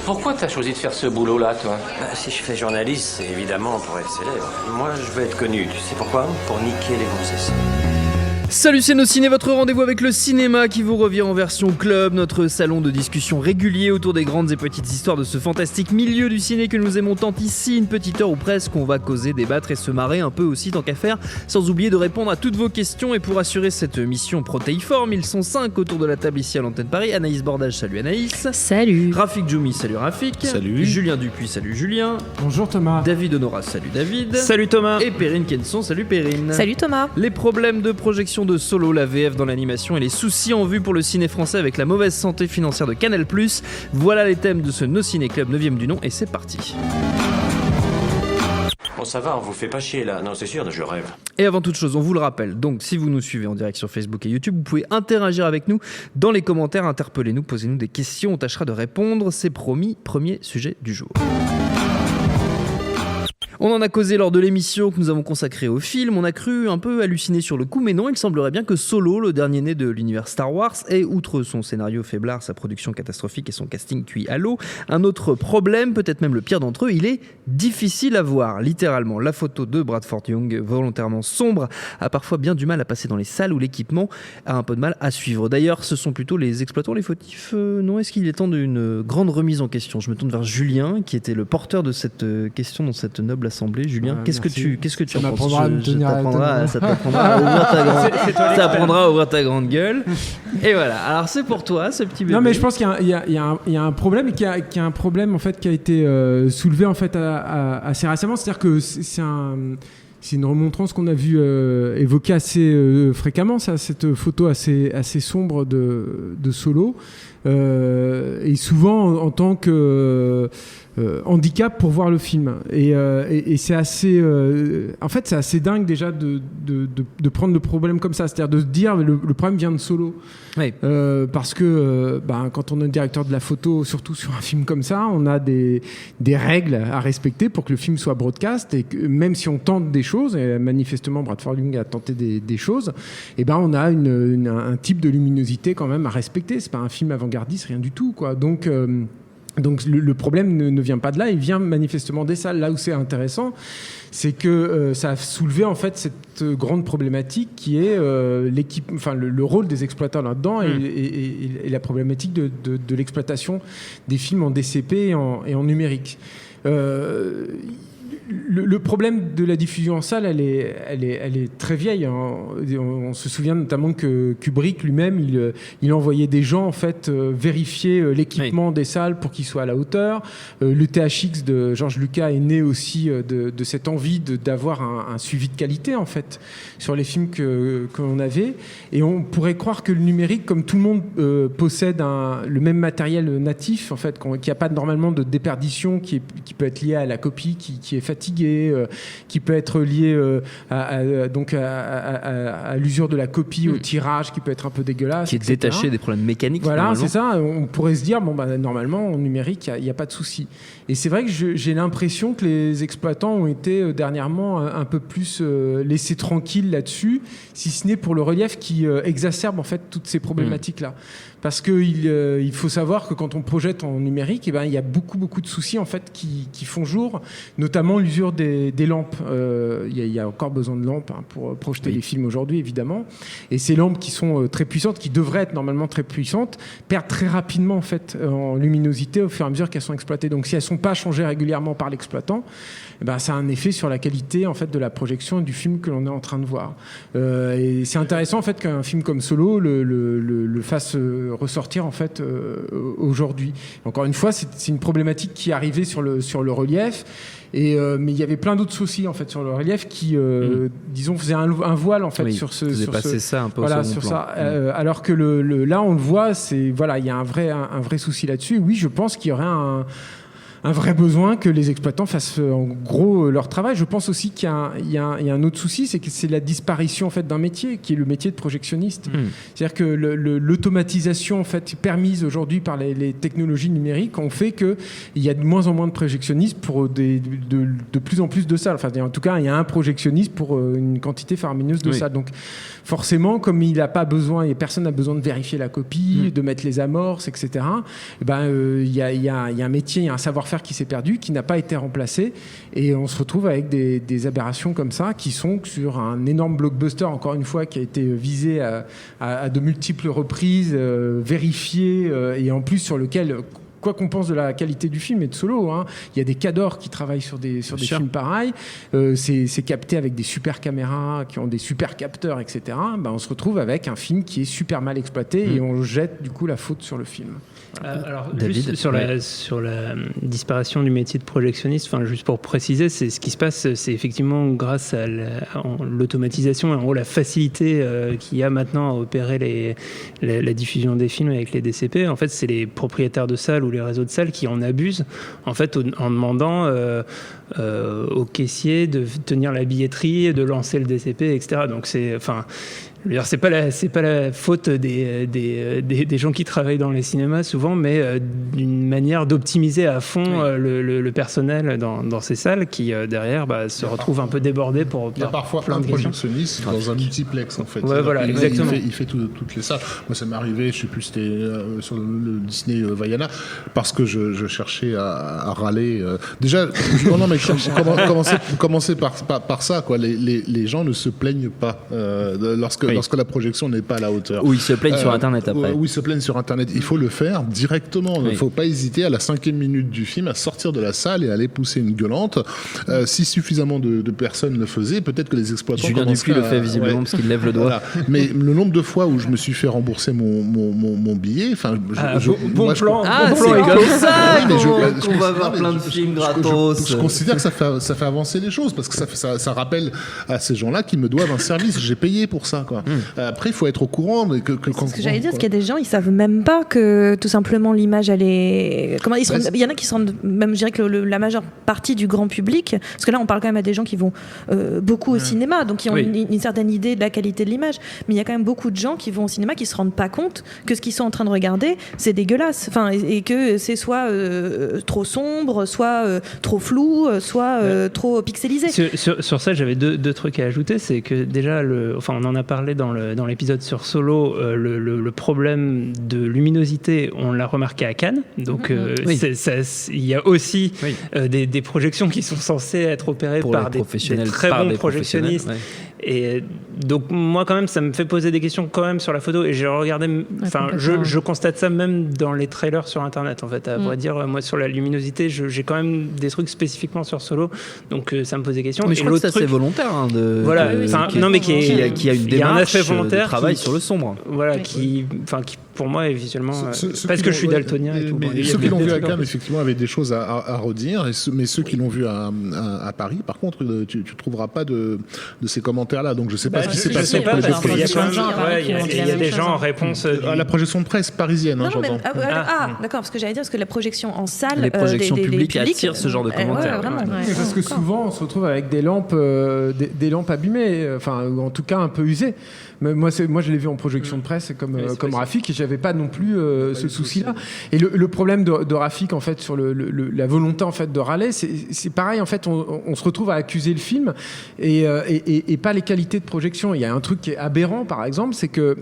Pourquoi t'as choisi de faire ce boulot-là, toi? Si je fais journaliste, c'est évidemment pour être célèbre. Moi, je veux être connu. Tu sais pourquoi? Pour niquer les grossesses. Salut, c'est Nos Ciné, votre rendez-vous avec le cinéma qui vous revient en version club, notre salon de discussion régulier autour des grandes et petites histoires de ce fantastique milieu du ciné que nous aimons tant ici. Une petite heure ou presque, on va causer, débattre et se marrer un peu aussi tant qu'à faire, sans oublier de répondre à toutes vos questions. Et pour assurer cette mission protéiforme, ils sont 5 autour de la table ici à l'antenne Paris. Anaïs Bordage, salut Anaïs. Salut. Rafik Djoumi, salut Rafik. Salut. Julien Dupuis, salut Julien. Bonjour Thomas. David Honorat, salut David. Salut Thomas. Et Perrine Kenson, salut Perrine. Salut Thomas. Les problèmes de projection de Solo, la VF dans l'animation et les soucis en vue pour le ciné français avec la mauvaise santé financière de Canal+. Voilà les thèmes de ce No Ciné Club 9e du nom et c'est parti. Bon, ça va, on vous fait pas chier là. Non, c'est sûr, je rêve. Et avant toute chose, on vous le rappelle, donc si vous nous suivez en direct sur Facebook et YouTube, vous pouvez interagir avec nous dans les commentaires, interpellez-nous, posez-nous des questions, on tâchera de répondre, c'est promis, premier sujet du jour. On en a causé lors de l'émission que nous avons consacrée au film, on a cru un peu halluciner sur le coup, mais non, il semblerait bien que Solo, le dernier né de l'univers Star Wars, ait, outre son scénario faiblard, sa production catastrophique et son casting cuit à l'eau, un autre problème, peut-être même le pire d'entre eux, il est difficile à voir. Littéralement, la photo de Bradford Young, volontairement sombre, a parfois bien du mal à passer dans les salles où l'équipement a un peu de mal à suivre. D'ailleurs, ce sont plutôt les exploitants, les fautifs, non? Est-ce qu'il est temps d'une grande remise en question? Je me tourne vers Julien, qui était le porteur de cette question dans cette noble assemblée. Julien, qu'est-ce que tu en penses? Ça t'apprendra à ouvrir ta grande gueule. Et voilà. Alors c'est pour toi, ce petit bébé. Non, mais je pense qu'il y a un problème et qu'il y a un problème en fait qui a été soulevé en fait assez récemment. C'est-à-dire que c'est une remontrance qu'on a vu évoquer assez fréquemment, ça, cette photo assez sombre de Solo, et souvent en tant que handicap pour voir le film. Et c'est assez, en fait, c'est assez dingue déjà de prendre le problème comme ça, c'est-à-dire de se dire le problème vient de Solo. Oui. Parce que quand on est directeur de la photo, surtout sur un film comme ça, on a des règles à respecter pour que le film soit broadcast, et que même si on tente des choses, et manifestement Bradford Young a tenté des choses, et on a un type de luminosité quand même à respecter. C'est pas un film avant-gardiste, rien du tout, quoi. Donc le problème ne vient pas de là, il vient manifestement des salles. Là où c'est intéressant, c'est que ça a soulevé en fait cette grande problématique qui est le rôle des exploitants là-dedans et la problématique de l'exploitation des films en DCP et en numérique. Le problème de la diffusion en salle, elle est très vieille. On se souvient notamment que Kubrick lui-même, il envoyait des gens en fait vérifier l'équipement des salles pour qu'il soit à la hauteur. Le THX de George Lucas est né aussi de cette envie d'avoir un suivi de qualité en fait sur les films qu'on avait. Et on pourrait croire que le numérique, comme tout le monde possède le même matériel natif en fait, qu'il n'y a pas normalement de déperdition qui peut être liée à la copie qui est fatigué, qui peut être lié à l'usure de la copie, au tirage qui peut être un peu dégueulasse, qui est etc. détaché des problèmes mécaniques. Voilà, c'est ça. On pourrait se dire normalement en numérique il n'y a pas de souci. Et c'est vrai que j'ai l'impression que les exploitants ont été dernièrement un peu plus laissés tranquilles là-dessus, si ce n'est pour le relief qui exacerbe en fait toutes ces problématiques là. Parce qu'il faut savoir que quand on projette en numérique, il y a beaucoup de soucis en fait qui font jour, notamment l'usure des lampes. Il y a encore besoin de lampes pour projeter les films aujourd'hui, évidemment. Et ces lampes qui sont très puissantes, qui devraient être normalement très puissantes, perdent très rapidement en fait en luminosité au fur et à mesure qu'elles sont exploitées. Donc si elles ne sont pas changées régulièrement par l'exploitant, ça a un effet sur la qualité en fait de la projection et du film que l'on est en train de voir. Et c'est intéressant en fait qu'un film comme Solo le fasse ressortir en fait aujourd'hui. Encore une fois, c'est une problématique qui est arrivée sur le relief. Mais il y avait plein d'autres soucis en fait sur le relief qui, disons, faisaient un voile en fait sur ce. Passer ça un peu voilà, sur plan. Ça. Alors que là, on le voit, il y a un vrai souci là-dessus. Oui, je pense qu'il y aurait un vrai besoin que les exploitants fassent en gros leur travail. Je pense aussi qu'il y a un autre souci, c'est que c'est la disparition en fait d'un métier qui est le métier de projectionniste. C'est-à-dire que l'automatisation en fait permise aujourd'hui par les technologies numériques ont fait que il y a de moins en moins de projectionnistes pour de plus en plus de salles. Enfin, en tout cas, il y a un projectionniste pour une quantité faramineuse de salles. Donc forcément, comme il n'a pas besoin, et personne n'a besoin de vérifier la copie, de mettre les amorces, etc. Il y a un métier, il y a un savoir-faire qui s'est perdu, qui n'a pas été remplacé, et on se retrouve avec des aberrations comme ça qui sont sur un énorme blockbuster, encore une fois, qui a été visé à de multiples reprises, vérifié, et en plus sur lequel, quoi qu'on pense de la qualité du film et de Solo, il y a des cadors qui travaillent sur des films pareils, c'est capté avec des super caméras qui ont des super capteurs, etc. On se retrouve avec un film qui est super mal exploité et on jette du coup la faute sur le film. Alors, David, juste sur la disparition du métier de projectionniste, juste pour préciser, c'est ce qui se passe, c'est effectivement grâce à l'automatisation et en gros la facilité qu'il y a maintenant à opérer la diffusion des films avec les DCP. En fait, c'est les propriétaires de salles ou les réseaux de salles qui en abusent, en fait, en demandant aux caissiers de tenir la billetterie, de lancer le DCP, etc. Donc c'est pas la faute des gens qui travaillent dans les cinémas souvent, mais d'une manière d'optimiser à fond le personnel dans ces salles qui derrière se retrouvent un peu débordés il y a parfois plein de projectionnistes dans un multiplex en fait. Ouais, voilà, exactement. Il fait toutes les salles. Moi ça m'est arrivé, je sais plus, c'était sur le Disney Vaiana, parce que je cherchais à râler. Déjà, commencer par ça, quoi. Les gens ne se plaignent pas lorsque la projection n'est pas à la hauteur. Ou ils se plaignent sur Internet après. Ou ils se plaignent sur Internet. Il faut le faire directement. Il ne faut pas hésiter à la 5e minute du film à sortir de la salle et aller pousser une gueulante. Si suffisamment de personnes le faisaient, peut-être que les exploitants... Julien Dupuis le fait visiblement parce qu'il lève le doigt. Voilà. Mais le nombre de fois où je me suis fait rembourser mon billet... Bon plan c'est comme ça Oui, qu'on va voir plein de films gratos. Je considère que ça fait avancer les choses, parce que ça rappelle à ces gens-là qu'ils me doivent un service. J'ai payé pour ça, quoi. Après, il faut être au courant. Mais c'est ce que j'allais dire, parce qu'il y a des gens, ils savent même pas que tout simplement l'image, elle est. Il y en a qui se rendent, même je dirais que la majeure partie du grand public, parce que là, on parle quand même à des gens qui vont beaucoup au cinéma, donc qui ont une certaine idée de la qualité de l'image. Mais il y a quand même beaucoup de gens qui vont au cinéma qui se rendent pas compte que ce qu'ils sont en train de regarder, c'est dégueulasse. Et que c'est soit trop sombre, soit trop flou, soit trop pixelisé. Sur ça, j'avais deux trucs à ajouter. C'est que déjà, on en a parlé dans l'épisode sur Solo, le problème de luminosité, on l'a remarqué à Cannes. Donc, il y a aussi des projections qui sont censées être opérées par des très bons projectionnistes. Et donc moi quand même ça me fait poser des questions quand même sur la photo, et j'ai regardé, je constate ça même dans les trailers sur internet en fait, à vrai dire. Moi sur la luminosité j'ai quand même des trucs spécifiquement sur Solo, donc ça me pose des questions. Mais je crois que ça c'est volontaire qui a une démarche de travail sur le sombre, qui pour moi est visuellement parce que je suis daltonien et tout. Ceux qui l'ont vu à Cannes effectivement avaient des choses à redire, mais ceux qui l'ont vu à Paris par contre tu trouveras pas de ces commentaires là, donc je sais pas ce qui s'est passé pour les autres. Il y a des gens en réponse à la projection de presse parisienne, j'entends. D'accord, parce que j'allais dire, parce que la projection en salle, les projections publiques attirent ce genre de commentaires. Parce que souvent on se retrouve avec des lampes abîmées, ou en tout cas un peu usées. Moi je l'ai vu en projection de presse comme Rafik, et j'avais pas non plus ce souci-là. Et le problème de Rafik en fait sur la volonté en fait de râler, c'est pareil en fait, on se retrouve à accuser le film et pas les qualités de projection. Il y a un truc qui est aberrant par exemple, c'est que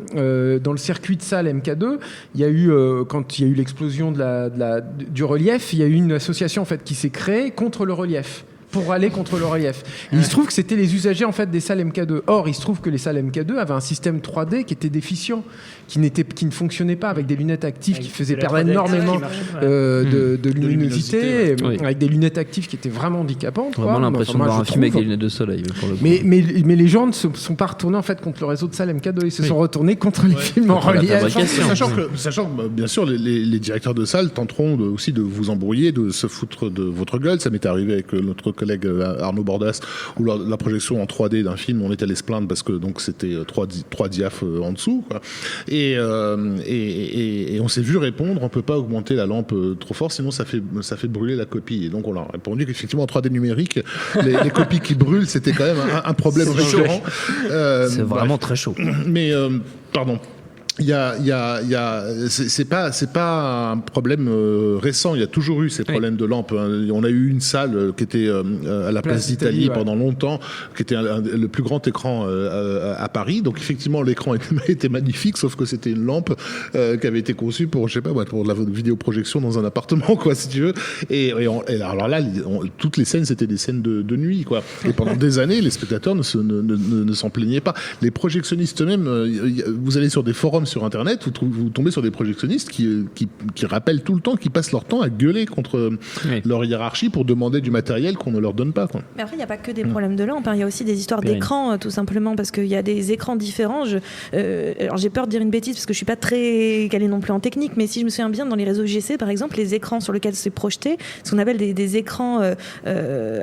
dans le circuit de salle MK2, il y a eu quand il y a eu l'explosion du relief, il y a eu une association en fait qui s'est créée contre le relief, pour aller contre le relief. Et il se trouve que c'était les usagers en fait des salles MK2. Or, il se trouve que les salles MK2 avaient un système 3D qui était déficient, qui ne fonctionnait pas, avec des lunettes actives qui faisaient perdre énormément de luminosité, avec des lunettes actives qui étaient vraiment handicapantes. Vraiment l'impression de voir un film avec des lunettes de soleil. Mais les gens ne se sont pas retournés en fait contre le réseau de salles MK2, ils se sont retournés contre les films en relief. Sachant que bien sûr les directeurs de salles tenteront aussi de vous embrouiller, de se foutre de votre gueule. Ça m'est arrivé avec notre collègue Arnaud Bordas, où la projection en 3D d'un film, on est allé se plaindre parce que donc c'était 3 diaphes en dessous, quoi. Et on s'est vu répondre, on peut pas augmenter la lampe trop fort, sinon ça fait brûler la copie. Et donc on a répondu qu'effectivement en 3D numérique, les copies qui brûlent, c'était quand même un problème récurrent. C'est vraiment très chaud. Mais pardon. C'est pas un problème récent. Il y a toujours eu ces problèmes de lampes. On a eu une salle qui était à la place d'Italie pendant longtemps, qui était le plus grand écran à Paris. Donc effectivement, l'écran était magnifique, sauf que c'était une lampe qui avait été conçue pour, je sais pas, pour de la vidéoprojection dans un appartement, quoi, si tu veux. Et alors là, toutes les scènes, c'était des scènes de nuit, quoi. Et pendant des années, les spectateurs ne s'en plaignaient pas. Les projectionnistes eux-mêmes, vous allez sur des forums sur Internet, vous tombez sur des projectionnistes qui rappellent tout le temps, qui passent leur temps à gueuler contre leur hiérarchie pour demander du matériel qu'on ne leur donne pas, quoi. Mais après, il n'y a pas que des problèmes de lampes, hein. Il y a aussi des histoires d'écran, tout simplement, parce qu'il y a des écrans différents. Alors j'ai peur de dire une bêtise, parce que je ne suis pas très calée non plus en technique, mais si je me souviens bien, dans les réseaux GC, par exemple, les écrans sur lesquels c'est projeté, ce qu'on appelle des écrans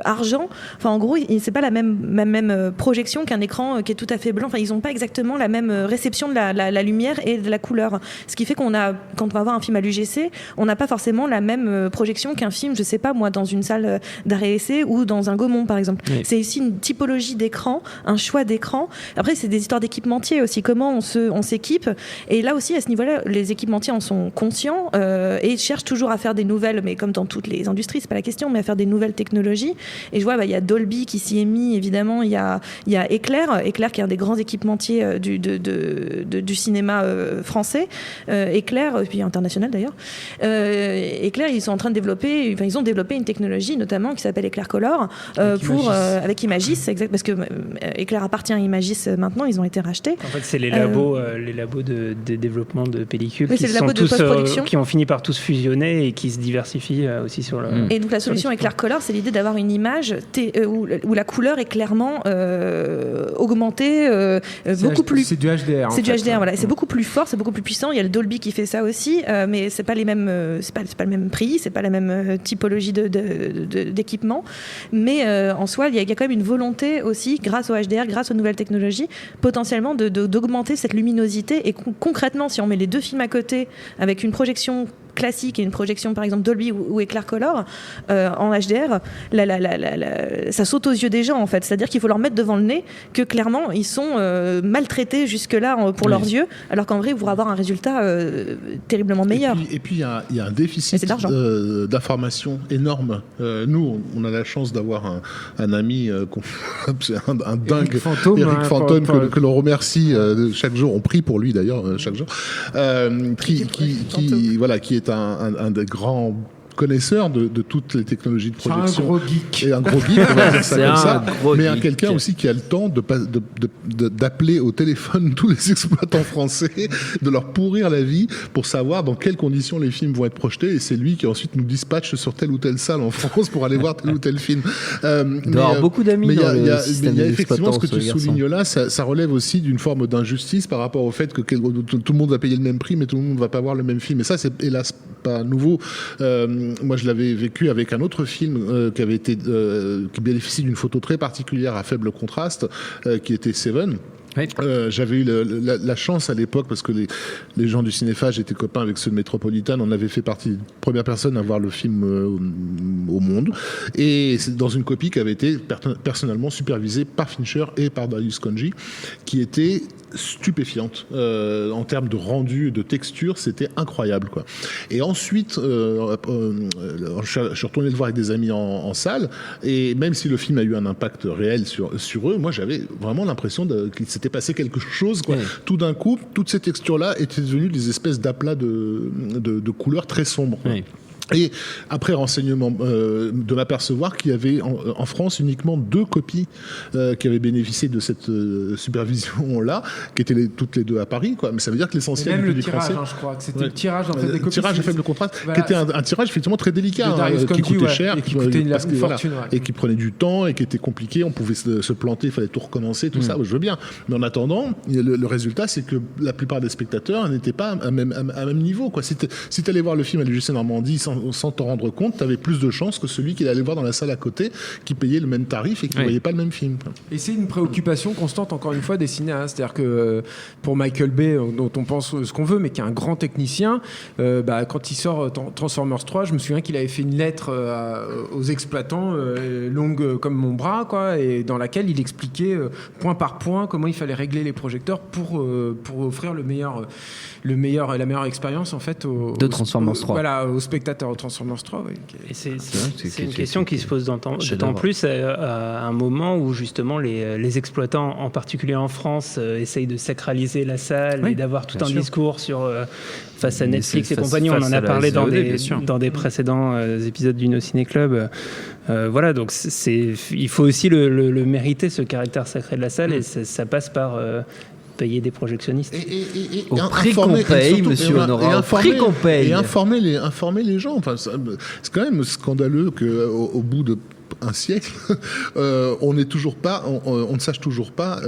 argent, enfin en gros, c'est pas la même projection qu'un écran qui est tout à fait blanc. Enfin, ils n'ont pas exactement la même réception de la lumière et de la couleur. Ce qui fait quand on va voir un film à l'UGC, on n'a pas forcément la même projection qu'un film, je sais pas moi, dans une salle d'arrêt-essai ou dans un Gaumont, par exemple. C'est ici une typologie d'écran, un choix d'écran. Après, c'est des histoires d'équipementiers aussi, comment on s'équipe. Et là aussi, à ce niveau-là, les équipementiers en sont conscients et cherchent toujours à faire des nouvelles, mais comme dans toutes les industries, c'est pas la question, mais à faire des nouvelles technologies. Et je vois, il y a Dolby qui s'y est mis, évidemment, il y a Éclair qui est un des grands équipementiers du cinéma français, Éclair, et puis international d'ailleurs. Éclair, ils sont en train de développer, ils ont développé une technologie notamment qui s'appelle Éclair Color avec Imagis, parce que Éclair appartient à Imagis maintenant, ils ont été rachetés. En fait, c'est les labos de développement de pellicules qui ont fini par tous fusionner et qui se diversifient aussi sur le. Et donc la solution Éclair Color, c'est l'idée d'avoir une image où la couleur est clairement augmentée, beaucoup plus. C'est du HDR. C'est du HDR, voilà. C'est beaucoup plus fort, c'est beaucoup plus puissant. Il y a le Dolby qui fait ça aussi, mais c'est pas les mêmes, c'est pas le même prix, c'est pas la même typologie d'équipement. Mais en soi, il y a quand même une volonté aussi, grâce au HDR, grâce aux nouvelles technologies, potentiellement d'augmenter cette luminosité. Et concrètement, si on met les deux films à côté avec une projection classique et une projection par exemple Dolby ou Éclair Color en HDR, ça saute aux yeux des gens en fait. C'est-à-dire qu'il faut leur mettre devant le nez que clairement ils sont maltraités jusque-là pour leurs yeux, alors qu'en vrai, ils vont avoir un résultat terriblement meilleur. Et puis il y a un déficit d'information énorme. Nous, on a la chance d'avoir un ami, un dingue, Eric Fantôme, que l'on remercie chaque jour. On prie pour lui d'ailleurs chaque jour, qui est un des grands connaisseur de toutes les technologies de projection. Un gros geek. Et un gros geek, on va dire ça comme ça. Mais quelqu'un aussi qui a le temps d'appeler au téléphone tous les exploitants français, de leur pourrir la vie pour savoir dans quelles conditions les films vont être projetés. Et c'est lui qui ensuite nous dispatche sur telle ou telle salle en France pour aller voir tel ou tel film. Il doit avoir beaucoup d'amis dans le système il y a effectivement ce que tu soulignes là, ça relève aussi d'une forme d'injustice par rapport au fait que tout le monde va payer le même prix, mais tout le monde ne va pas voir le même film. Et ça, c'est hélas pas nouveau. Moi, je l'avais vécu avec un autre film qui bénéficie d'une photo très particulière à faible contraste, qui était Seven. Oui. J'avais eu la chance à l'époque, parce que les gens du Cinéphage étaient copains avec ceux de Metropolitan, on avait fait partie des premières personnes à voir le film au monde, et c'est dans une copie qui avait été personnellement supervisée par Fincher et par Darius Khondji, qui était stupéfiante en termes de rendu, de texture, c'était incroyable, quoi. Et ensuite je suis retourné le voir avec des amis en salle, et même si le film a eu un impact réel sur eux, moi j'avais vraiment l'impression qu'il s'était passé quelque chose, quoi. Oui. Tout d'un coup, toutes ces textures-là étaient devenues des espèces d'aplats de couleurs très sombres. Oui. Et après renseignement, de m'apercevoir qu'il y avait en France uniquement 2 copies qui avaient bénéficié de cette supervision-là, qui étaient toutes les 2 à Paris, quoi. Mais ça veut dire que l'essentiel du public français... je crois que c'était le tirage en fait, des copies. Le tirage à faible contraste, voilà, qui était un tirage effectivement très délicat, qui coûtait cher, et qui coûtait une fortune. Et qui prenait du temps, et qui était compliqué, on pouvait se planter, il fallait tout recommencer, tout ça, je veux bien. Mais en attendant, le résultat, c'est que la plupart des spectateurs n'étaient pas à même niveau, quoi. Si tu allais voir le film à l'UGC Normandie sans t'en rendre compte, t'avais plus de chances que celui qui allait voir dans la salle à côté, qui payait le même tarif et qui ne voyait pas le même film. Et c'est une préoccupation constante, encore une fois, des cinéastes. C'est-à-dire que pour Michael Bay, dont on pense ce qu'on veut, mais qui est un grand technicien, quand il sort Transformers 3, je me souviens qu'il avait fait une lettre aux exploitants, longue comme mon bras, quoi, et dans laquelle il expliquait point par point comment il fallait régler les projecteurs pour offrir la meilleure expérience en fait de Transformers 3. Voilà, aux spectateurs de Transformers 3. Oui. Et c'est une question qui se pose d'autant plus à un moment où justement les exploitants, en particulier en France, essayent de sacraliser la salle et d'avoir tout un discours sur face à Netflix et compagnie. On en a parlé dans des précédents épisodes du No Ciné Club. Voilà, donc il faut aussi le mériter, ce caractère sacré de la salle, et ça passe par payer des projectionnistes. Au prix qu'on paye, monsieur Honorat, au prix qu'on paye. Et informer les gens. Enfin, c'est quand même scandaleux qu'au bout de un siècle, on ne sache toujours pas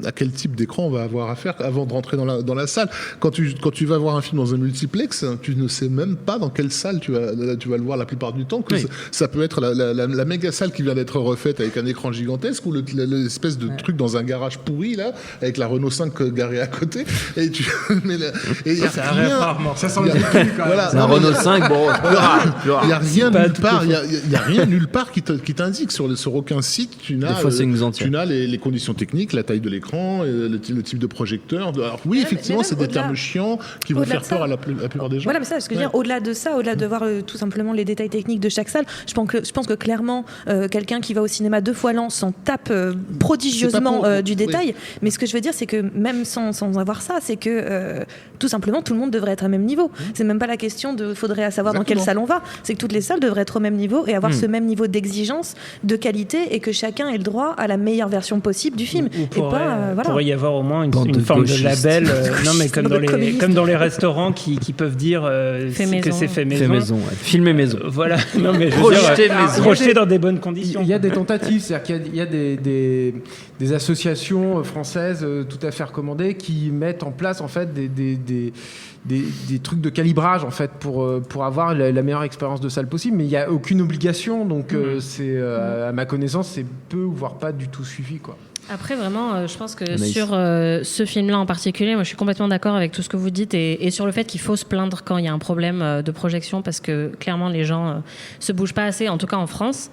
à quel type d'écran on va avoir affaire avant de rentrer dans la salle. Quand tu vas voir un film dans un multiplex, tu ne sais même pas dans quelle salle tu vas le voir la plupart du temps. Ça peut être la méga salle qui vient d'être refaite avec un écran gigantesque, ou l'espèce de truc dans un garage pourri là, avec la Renault 5 garée à côté. Et ça arrive rarement. Ça sent le véhicule quand même. C'est un Renault 5, bon, il n'y a rien nulle part. Il y a rien nulle part qui t'indique sur aucun site. Tu n'as les conditions techniques, la taille de l'écran, le type de projecteur. Alors oui, effectivement, c'est des termes chiants qui vont faire peur à la plupart des gens. Voilà, mais ça, ce que je veux dire, au-delà de ça, au-delà de voir tout simplement les détails techniques de chaque salle, je pense que clairement, quelqu'un qui va au cinéma 2 fois l'an s'en tape prodigieusement du détail. Mais ce que je veux dire, c'est que même sans avoir ça, c'est que tout simplement, tout le monde devrait être à même niveau. C'est même pas la question de faudrait savoir dans quelle salle on va. C'est que toutes les salles devraient être au même niveau et avoir ce même niveau d'exigence, de qualité, et que chacun ait le droit à la meilleure version possible du film. Il pourrait y avoir au moins une forme de label, non mais comme dans les restaurants qui peuvent dire que c'est fait maison. Filmé maison. Voilà, non mais projeté dans des bonnes conditions. Il y a des tentatives, c'est-à-dire qu'il y a des associations françaises tout à fait recommandées qui mettent en place en fait des trucs de calibrage en fait pour avoir la meilleure expérience de salle possible, mais il n'y a aucune obligation, donc c'est à ma connaissance c'est peu voire pas du tout suivi, quoi. Après, vraiment, je pense que sur ce film-là en particulier, moi je suis complètement d'accord avec tout ce que vous dites, et sur le fait qu'il faut se plaindre quand il y a un problème de projection, parce que clairement les gens se bougent pas assez, en tout cas en France.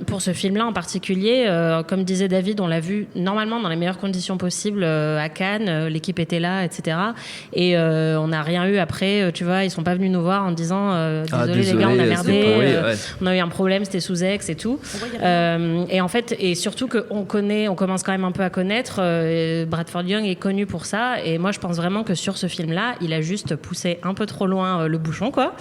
Pour ce film-là en particulier, comme disait David, on l'a vu normalement dans les meilleures conditions possibles à Cannes, l'équipe était là, etc. Et on n'a rien eu après, tu vois, ils sont pas venus nous voir en disant désolé les gars, on a merdé, on a eu un problème, c'était sous ex et tout. Et en fait, et surtout qu'on commence quand même un peu à connaître, Bradford Young est connu pour ça, et moi je pense vraiment que sur ce film-là, il a juste poussé un peu trop loin le bouchon, quoi.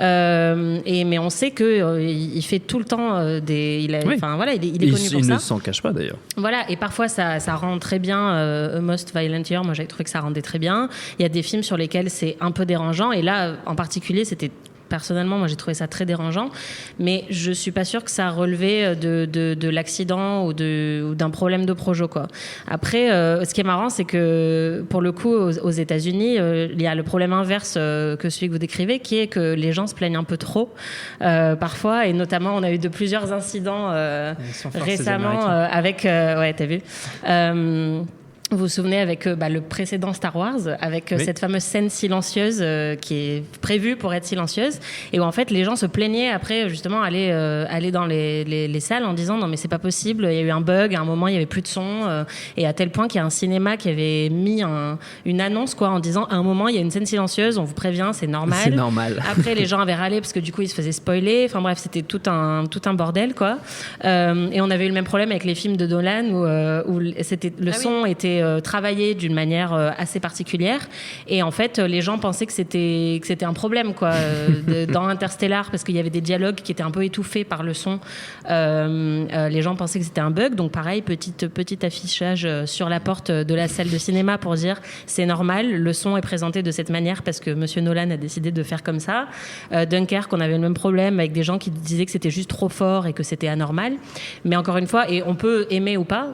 Mais on sait que il fait tout le temps il est connu pour ça. Il ne s'en cache pas d'ailleurs. Voilà, et parfois ça rend très bien. A Most Violent Year, moi j'avais trouvé que ça rendait très bien. Il y a des films sur lesquels c'est un peu dérangeant, et là en particulier c'était personnellement, moi j'ai trouvé ça très dérangeant, mais je suis pas sûre que ça relevait de l'accident ou d'un problème de projo, quoi. Après, ce qui est marrant, c'est que pour le coup, aux États-Unis, il y a le problème inverse que celui que vous décrivez, qui est que les gens se plaignent un peu trop parfois, et notamment on a eu de plusieurs incidents récemment avec, t'as vu. Vous vous souvenez avec le précédent Star Wars, avec cette fameuse scène silencieuse qui est prévue pour être silencieuse, et où en fait les gens se plaignaient après justement aller dans les salles en disant non mais c'est pas possible, il y a eu un bug, à un moment il y avait plus de son, et à tel point qu'il y a un cinéma qui avait mis une annonce, quoi, en disant à un moment il y a une scène silencieuse, on vous prévient, c'est normal. C'est normal. Après les gens avaient râlé parce que du coup ils se faisaient spoiler, enfin bref, c'était tout un bordel, quoi. Et on avait eu le même problème avec les films de Nolan où c'était le son était travaillé d'une manière assez particulière, et en fait les gens pensaient que c'était un problème, quoi, dans Interstellar, parce qu'il y avait des dialogues qui étaient un peu étouffés par le son. Les gens pensaient que c'était un bug, donc pareil, petit affichage sur la porte de la salle de cinéma pour dire c'est normal, le son est présenté de cette manière parce que monsieur Nolan a décidé de faire comme ça. Dunkerque, on avait le même problème avec des gens qui disaient que c'était juste trop fort et que c'était anormal, mais encore une fois, et on peut aimer ou pas,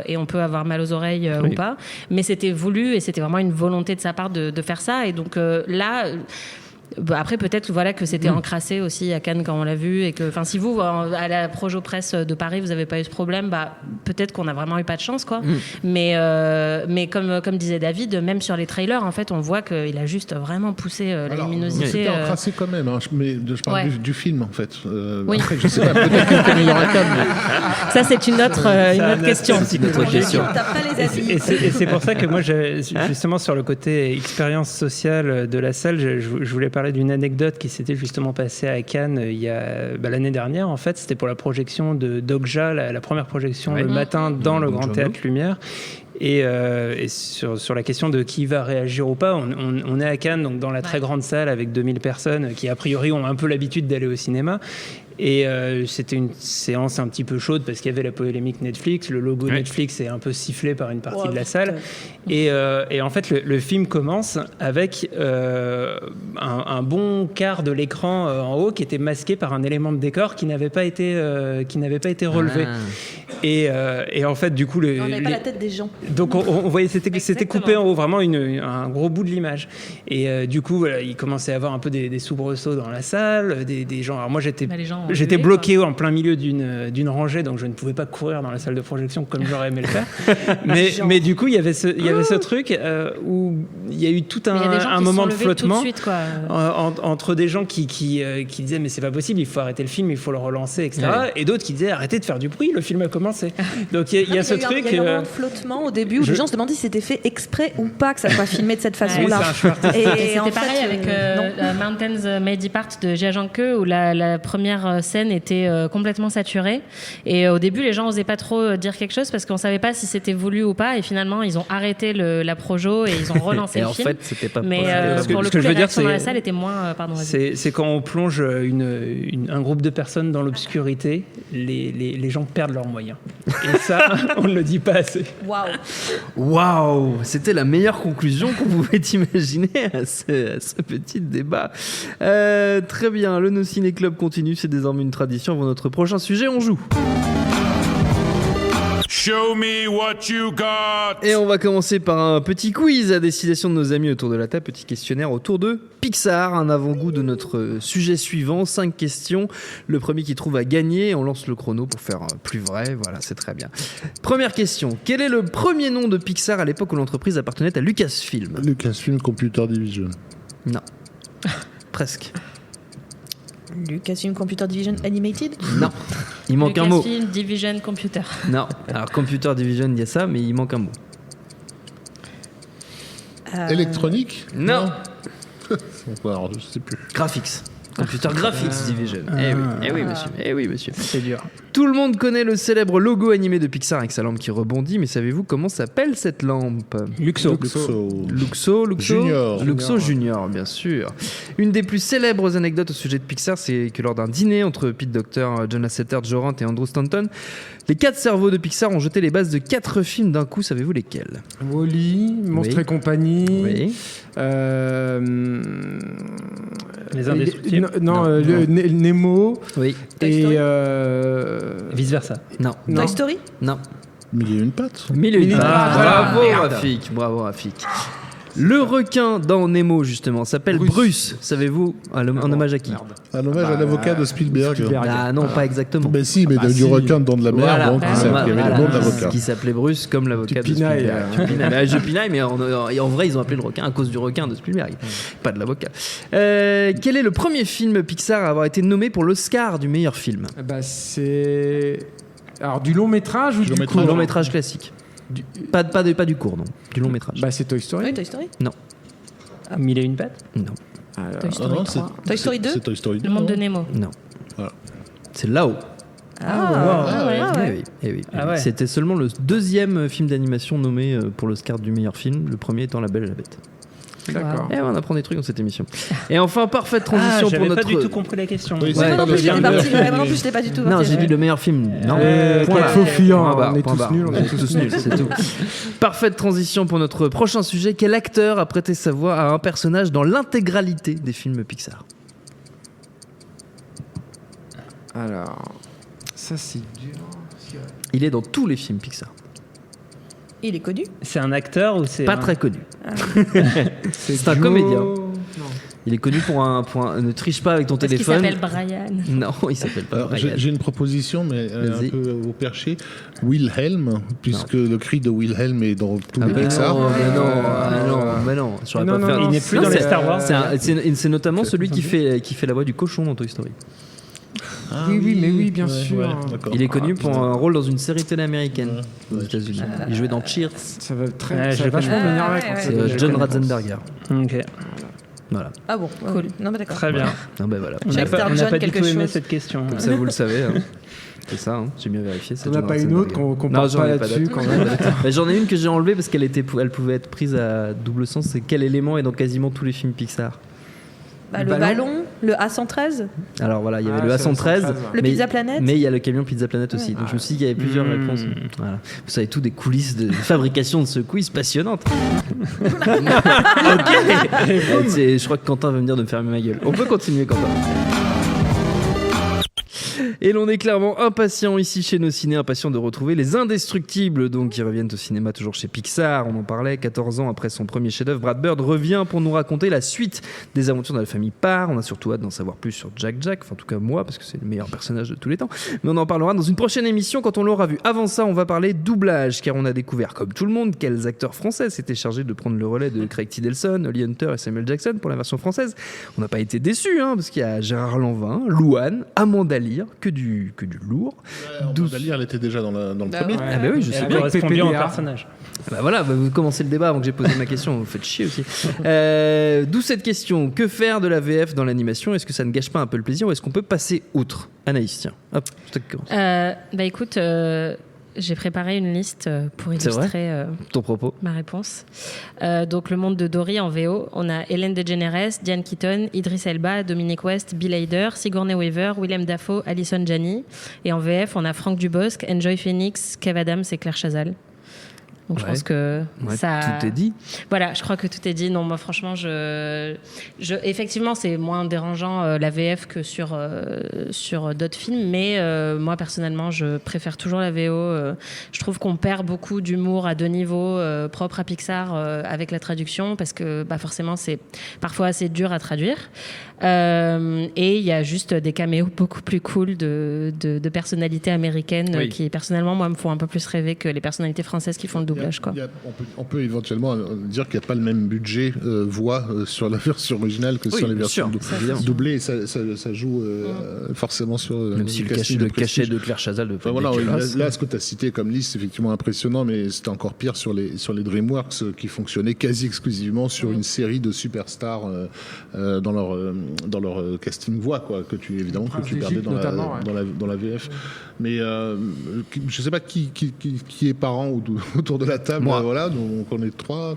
et on peut avoir mal aux oreilles ou pas, mais c'était voulu, et c'était vraiment une volonté de sa part de faire ça. Et donc là, Après, peut-être voilà, que c'était encrassé aussi à Cannes quand on l'a vu. Et que, si vous, à la Projo Presse de Paris, vous n'avez pas eu ce problème, peut-être qu'on n'a vraiment eu pas de chance. Quoi. Mais comme disait David, même sur les trailers, en fait, on voit qu'il a juste vraiment poussé la luminosité. C'était encrassé quand même, hein, mais je parle du film, en fait. Oui. Après, je sais pas, peut-être qu'il était meilleur à Cannes. Mais... Ça, c'est une autre question. C'est une autre question. T'as pas les avis. Et c'est pour ça que moi, justement, sur le côté expérience sociale de la salle, je voulais parler d'une anecdote qui s'était justement passée à Cannes il y a l'année dernière. En fait, c'était pour la projection de Okja, la première projection le matin dans le Grand Théâtre Lumière. Et sur la question de qui va réagir ou pas, on est à Cannes, donc dans la très grande salle avec 2000 personnes qui a priori ont un peu l'habitude d'aller au cinéma. Et c'était une séance un petit peu chaude parce qu'il y avait la polémique Netflix, le logo Netflix est un peu sifflé par une partie de la salle. Et en fait, le film commence avec un bon quart de l'écran en haut qui était masqué par un élément de décor qui n'avait pas été relevé. Et en fait, du coup, on n'avait pas la tête des gens. Donc on voyait c'était coupé en haut, vraiment un gros bout de l'image. Et du coup, voilà, il commençait à avoir un peu des soubresauts dans la salle, des gens. Alors moi, j'étais bloqué en plein milieu d'une rangée, donc je ne pouvais pas courir dans la salle de projection comme j'aurais aimé le faire. mais du coup, il y avait ce truc où il y a eu tout un moment de flottement tout de suite, quoi. entre des gens qui disaient mais c'est pas possible, il faut arrêter le film, il faut le relancer, etc. Et d'autres qui disaient arrêtez de faire du bruit, le film a commencé. Donc il y a ce truc. Il y a eu un moment de flottement au début où les gens se demandaient si c'était fait exprès ou pas que ça soit filmé de cette façon-là. Et c'était pareil avec Mountains May Depart de Jia Zhangke où la première scène était complètement saturée. Et au début, les gens n'osaient pas trop dire quelque chose parce qu'on ne savait pas si c'était voulu ou pas. Et finalement, ils ont arrêté la projo et ils ont relancé le film. En fait, c'était pas mais possible. pour le coup, les réactions dans la salle étaient moins... C'est quand on plonge un groupe de personnes dans l'obscurité, les gens perdent leurs moyens. Et ça, on ne le dit pas assez. Waouh, c'était la meilleure conclusion qu'on pouvait imaginer à ce petit débat. Très bien, le No Ciné Club continue, c'est désormais une tradition. Avant notre prochain sujet, on joue. Show me what you got. Et on va commencer par un petit quiz à destination de nos amis autour de la table, petit questionnaire autour de Pixar, un avant-goût de notre sujet suivant, 5 questions. Le premier qui trouve à gagner, on lance le chrono pour faire plus vrai, voilà, c'est très bien. Première question, quel est le premier nom de Pixar à l'époque où l'entreprise appartenait à Lucasfilm ? Lucasfilm Computer Division. Non, presque. Lucasfilm Computer Division Animated ? Non, il manque un mot. Lucasfilm Division Computer. Non, alors Computer Division, il y a ça, mais il manque un mot. Électronique ? Non. Alors, je sais plus. Graphics. Computer Graphics Division. Eh oui, monsieur. C'est dur. Tout le monde connaît le célèbre logo animé de Pixar avec sa lampe qui rebondit, mais savez-vous comment s'appelle cette lampe ? Luxo Junior. Luxo Junior, bien sûr. Une des plus célèbres anecdotes au sujet de Pixar, c'est que lors d'un dîner entre Pete Docter, John Lasseter, Joe Ranft et Andrew Stanton, les 4 cerveaux de Pixar ont jeté les bases de 4 films d'un coup. Savez-vous lesquels ? Wall-E, Monstres et compagnie. Oui. Les Indestructibles. Nemo. Oui. Et Vice versa. Non. Toy Story ? Non. Mais il y a une patte. Mille et une pattes. Ah, Bravo Rafik. Le requin dans Nemo, justement, s'appelle Bruce. Savez-vous en hommage à qui ? Un hommage à l'avocat de Spielberg. Ah non, pas exactement. Ben si, mais du requin dans de la mer, Voilà. donc il y avait le nom de l'avocat. Qui s'appelait Bruce, comme l'avocat de Spielberg. Je pinaille, mais en vrai, ils ont appelé le requin à cause du requin de Spielberg, pas de l'avocat. Quel est le premier film Pixar à avoir été nommé pour l'Oscar du meilleur film ? c'est... Alors, du long métrage ou du Un court ? long métrage classique. Pas du court, non. Du long métrage. C'est Toy Story. Oui, Toy Story. Non. Mille et une pattes. Non. Toy Story 3. Toy Story 2. C'est Toy Story 2. Le monde de Nemo. Non. Voilà. C'est là-haut. Ouais. Eh oui. Ah ouais. C'était seulement le 2e film d'animation nommé pour l'Oscar du meilleur film. Le premier étant La Belle et la Bête. D'accord. Et on apprend des trucs dans cette émission. Et enfin, parfaite transition pour notre... J'avais pas du tout compris la question. Oui, Moi non plus, je l'ai pas du tout. Non, j'ai dit le meilleur film. Non. Point faux fuyant, Point barre, on est point tous barre. nuls. On est tous nuls, c'est tout. Parfaite transition pour notre prochain sujet. Quel acteur a prêté sa voix à un personnage dans l'intégralité des films Pixar ? Alors, ça c'est dur. Il est dans tous les films Pixar. Il est connu. C'est un acteur ou c'est Pas très connu. C'est un Joe- comédien. Non. Il est connu pour un ne triche pas avec ton Parce qu'il téléphone. s'appelle Brian. Non, il s'appelle pas Alors, Brian. j'ai une proposition, mais Vas-y. un peu au perché. Wilhelm, puisque le cri de Wilhelm est dans tous les Pixar. Mais non. Je saurais Non, pas non, faire. non, Il n'est plus dans les Star Wars. C'est notamment celui qui fait la voix du cochon dans Toy Story. Ah oui, bien sûr. d'accord. Il est connu pour un rôle dans une série télé américaine aux États-Unis. Il jouait dans Cheers. Ça va très, Ouais, ça j'ai va vachement connu. m'énerver quand ouais, c'est C'est John Ratzenberger. Ok, Voilà. Ah bon, Cool. Non, mais d'accord. très bien. Ah ben voilà. On J'ai n'a pas, John du quelque tout aimé chose. cette question. Comme ça, vous le savez. Hein. C'est ça, hein. J'ai bien vérifié. c'est On n'a John pas une autre Ratzenberger. qu'on Non, parle j'en pas ai là-dessus d'autre. quand même. Bah, j'en ai une que j'ai enlevée parce elle pouvait être prise à double sens. C'est quel élément est dans quasiment tous les films Pixar? Bah, le ballon, le A113, Alors voilà, il y avait Ah, le c'est A113, le le mais- Pizza Planet. mais il y a le camion Pizza Planet aussi. Donc je me suis dit qu'il y avait plusieurs réponses. Voilà. Vous savez tout des coulisses de fabrication de ce quiz passionnante. Ok. Je crois que Quentin va venir de me fermer ma gueule. On peut continuer, Quentin. Et l'on est clairement impatient ici chez nos ciné, impatient de retrouver les Indestructibles, donc qui reviennent au cinéma toujours chez Pixar. On en parlait, 14 ans après son premier chef-d'œuvre, Brad Bird revient pour nous raconter la suite des aventures de la famille Parr. On a surtout hâte d'en savoir plus sur Jack, enfin en tout cas moi, parce que c'est le meilleur personnage de tous les temps. Mais on en parlera dans une prochaine émission quand on l'aura vu. Avant ça, on va parler doublage, car on a découvert, comme tout le monde, quels acteurs français s'étaient chargés de prendre le relais de Craig T. Delson, Holly Hunter et Samuel Jackson pour la version française. On n'a pas été déçus, hein, parce qu'il y a Gérard Lanvin, Louane, Amanda Lear, que du lourd. Amanda Lear, elle était déjà dans le premier. Ah bah oui, je sais Elle bien. correspond bien au PPDA. personnage. Bah voilà, vous commencez le débat avant que j'ai posé ma question, vous faites chier aussi. D'où cette question, que faire de la VF dans l'animation? Est-ce que ça ne gâche pas un peu le plaisir ou est-ce qu'on peut passer outre? Anaïs, tiens, hop, je te commence. Bah écoute, j'ai préparé une liste pour C'est vrai illustrer Ton propos. ma réponse. Donc le monde de Dory en VO, on a Ellen DeGeneres, Diane Keaton, Idris Elba, Dominic West, Bill Hader, Sigourney Weaver, Willem Dafoe, Alison Janney. Et en VF, on a Franck Dubosc, Enjoy Phoenix, Kev Adams et Claire Chazal. Donc je Ouais. pense que Ouais, ça... tout est dit. Voilà, je crois que tout est dit. Non, moi franchement, effectivement, c'est moins dérangeant la VF que sur d'autres films, mais moi personnellement, je préfère toujours la VO. Je trouve qu'on perd beaucoup d'humour à deux niveaux propre à Pixar avec la traduction, parce que bah, forcément, c'est parfois assez dur à traduire. Et il y a juste des caméos beaucoup plus cool de personnalités américaines Oui. qui personnellement, moi, me font un peu plus rêver que les personnalités françaises qui font le doublage, quoi. On peut éventuellement dire qu'il n'y a pas le même budget voix sur la version originale que Oui, sur les bien versions sûr, ça, évidemment. doublées. Ça joue forcément sur Même si le casting cachet prestige. de Claire Chazal de Enfin, voilà, là, ce que tu as cité comme liste, c'est effectivement impressionnant, mais c'était encore pire sur les DreamWorks qui fonctionnaient quasi exclusivement sur une série de superstars dans leur casting voix, quoi, que tu perdais dans la VF. Mais je sais pas qui est parent autour de la table. Moi. Voilà, donc on est 3.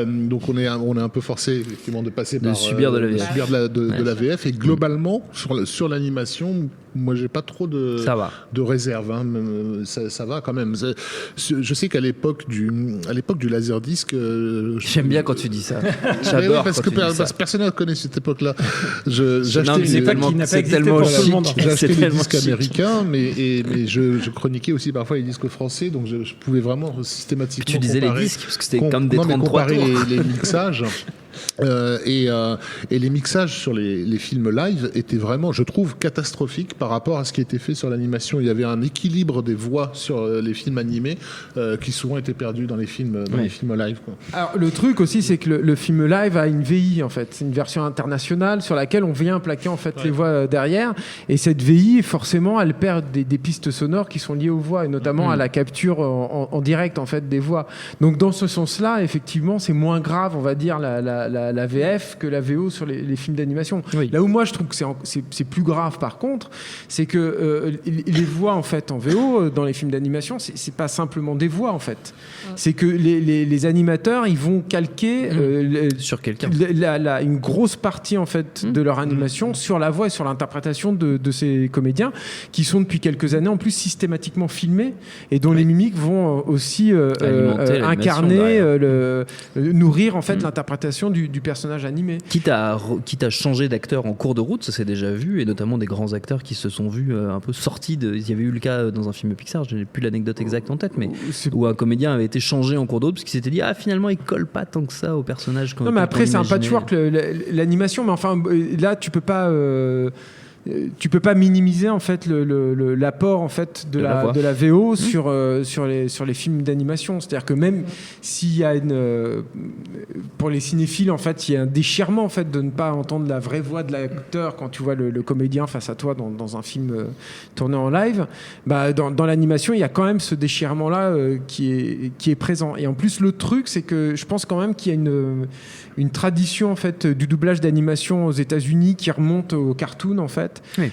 Donc on est un peu forcé effectivement de passer par subir de la VF. subir de la VF. Et globalement sur l'animation, moi j'ai pas trop de réserve. Hein. Ça va quand même. Je sais qu'à l'époque du Laserdisc, j'aime bien quand tu dis ça. Oui, J'adore parce quand que tu dis ça. personne ne connaît cette époque-là. Non, mais c'est tellement chic. J'ai acheté C'est les tellement disques chic. américains, mais je chroniquais aussi parfois les disques français, donc je pouvais vraiment systématiquement Tu disais les comparer- disques, parce que c'était comme des non, mais 33 comparer tours. les mixages. Et les mixages sur les films live étaient vraiment, je trouve, catastrophiques par rapport à ce qui était fait sur l'animation. Il y avait un équilibre des voix sur les films animés qui souvent étaient perdus dans les films live, quoi. Alors le truc aussi, c'est que le film live a une VI en fait, c'est une version internationale sur laquelle on vient plaquer en fait les voix derrière, et cette VI forcément elle perd des pistes sonores qui sont liées aux voix et notamment à la capture en direct en fait des voix. Donc dans ce sens-là, effectivement, c'est moins grave, on va dire, la VF que la VO sur les films d'animation. Oui. Là où moi je trouve que c'est plus grave par contre, c'est que les voix en fait en VO dans les films d'animation, c'est pas simplement des voix en fait. C'est que les animateurs, ils vont calquer sur quelqu'un une grosse partie en fait de leur animation sur la voix et sur l'interprétation de ces comédiens qui sont depuis quelques années en plus systématiquement filmés et dont les mimiques vont aussi Alimenter l'animation incarner, nourrir en fait l'interprétation du personnage animé. Quitte à changer d'acteur en cours de route, ça s'est déjà vu, et notamment des grands acteurs qui se sont vus un peu sortis de... Il y avait eu le cas dans un film Pixar, je n'ai plus l'anecdote exacte en tête, mais où un comédien avait été changé en cours de route parce qu'il s'était dit finalement il colle pas tant que ça au personnage. Non mais après c'est un patchwork l'animation, mais enfin là tu peux pas minimiser en fait l'apport en fait de la VO sur les films d'animation. C'est-à-dire que même s'il y a pour les cinéphiles en fait, il y a un déchirement en fait de ne pas entendre la vraie voix de l'acteur quand tu vois le comédien face à toi dans un film tourné en live. Bah dans l'animation, il y a quand même ce déchirement là qui est présent. Et en plus le truc, c'est que je pense quand même qu'il y a une tradition en fait du doublage d'animation aux États-Unis qui remonte au cartoon en fait. Oui.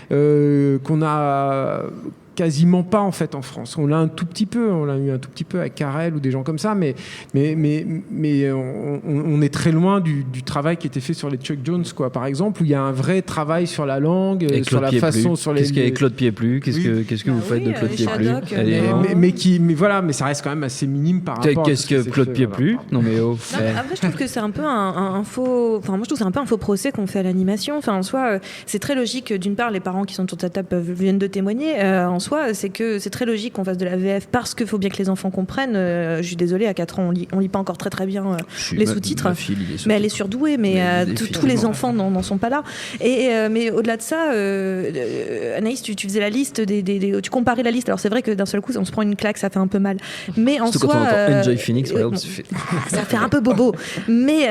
Qu'on a quasiment pas en fait en France. On l'a eu un tout petit peu avec Carrel ou des gens comme ça, mais on est très loin du travail qui était fait sur les Chuck Jones quoi, par exemple, où il y a un vrai travail sur la langue, sur la façon, sur les. Qu'est-ce qu'il y a avec Claude Pieplu ? Qu'est-ce que vous faites de Claude Pieplu ? Mais voilà, mais ça reste quand même assez minime par rapport. Qu'est-ce que Claude Pieplu ? Non mais après je trouve que c'est un peu un faux. Enfin moi je trouve que c'est un peu un faux procès qu'on fait à l'animation. Enfin en soi c'est très logique. D'une part les parents qui sont autour de cette table viennent de témoigner. En soi c'est que c'est très logique qu'on fasse de la VF parce qu'il faut bien que les enfants comprennent. Je suis désolée, à 4 ans on lit pas encore très très bien les sous-titres, mais elle est surdouée, mais tous les enfants n'en sont pas là. Mais au-delà de ça, Anaïs, tu faisais la liste tu comparais la liste. Alors c'est vrai que d'un seul coup on se prend une claque, ça fait un peu mal, mais en soi Enjoy Phoenix, ça fait un peu bobo, mais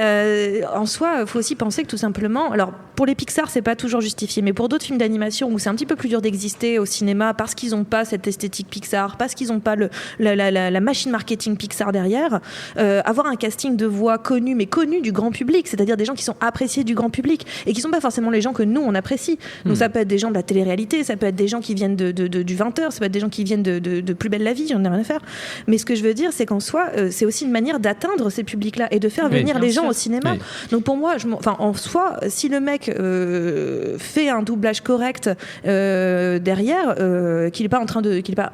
en soi faut aussi penser que tout simplement, alors pour les Pixar c'est pas toujours justifié, mais pour d'autres films d'animation où c'est un petit peu plus dur d'exister au cinéma parce qu'ils n'ont pas cette esthétique Pixar, parce qu'ils n'ont pas la machine marketing Pixar derrière, avoir un casting de voix connus, mais connus du grand public, c'est-à-dire des gens qui sont appréciés du grand public et qui ne sont pas forcément les gens que nous on apprécie. Donc ça peut être des gens de la télé-réalité, ça peut être des gens qui viennent du 20h, ça peut être des gens qui viennent de Plus belle la vie, j'en ai rien à faire. Mais ce que je veux dire, c'est qu'en soi, c'est aussi une manière d'atteindre ces publics-là et de faire venir les gens au cinéma. Oui. Donc pour moi, en soi, si le mec fait un doublage correct derrière, qu'il n'est pas en train qu'il n'est pas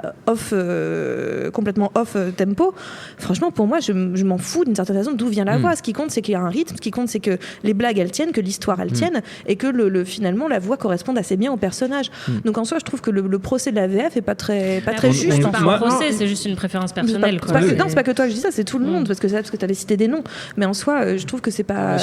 complètement off tempo, franchement pour moi je m'en fous d'une certaine façon d'où vient la voix. Ce qui compte c'est qu'il y a un rythme, ce qui compte c'est que les blagues elles tiennent, que l'histoire elle tienne et que finalement la voix corresponde assez bien au personnage. Donc en soi je trouve que le procès de la VF est pas très juste. C'est pas un procès, c'est juste une préférence personnelle. Non, c'est pas que toi que je dis ça, c'est tout le monde parce que tu avais cité des noms, mais en soi je trouve que c'est pas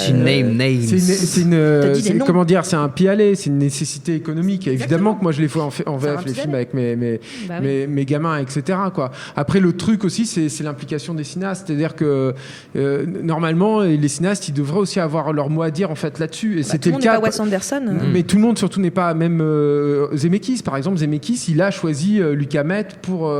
comment dire, c'est un pis-aller, c'est une nécessité économique. Évidemment que moi je les vois en VF les films avec mes gamins, etc. quoi. Après le truc aussi c'est l'implication des cinéastes, c'est-à-dire que normalement les cinéastes ils devraient aussi avoir leur mot à dire en fait là-dessus, et c'était le cas. Tout le monde n'est pas Wes Anderson. Mais tout le monde surtout n'est pas, même Zemeckis par exemple. Zemeckis il a choisi Luc Hamet pour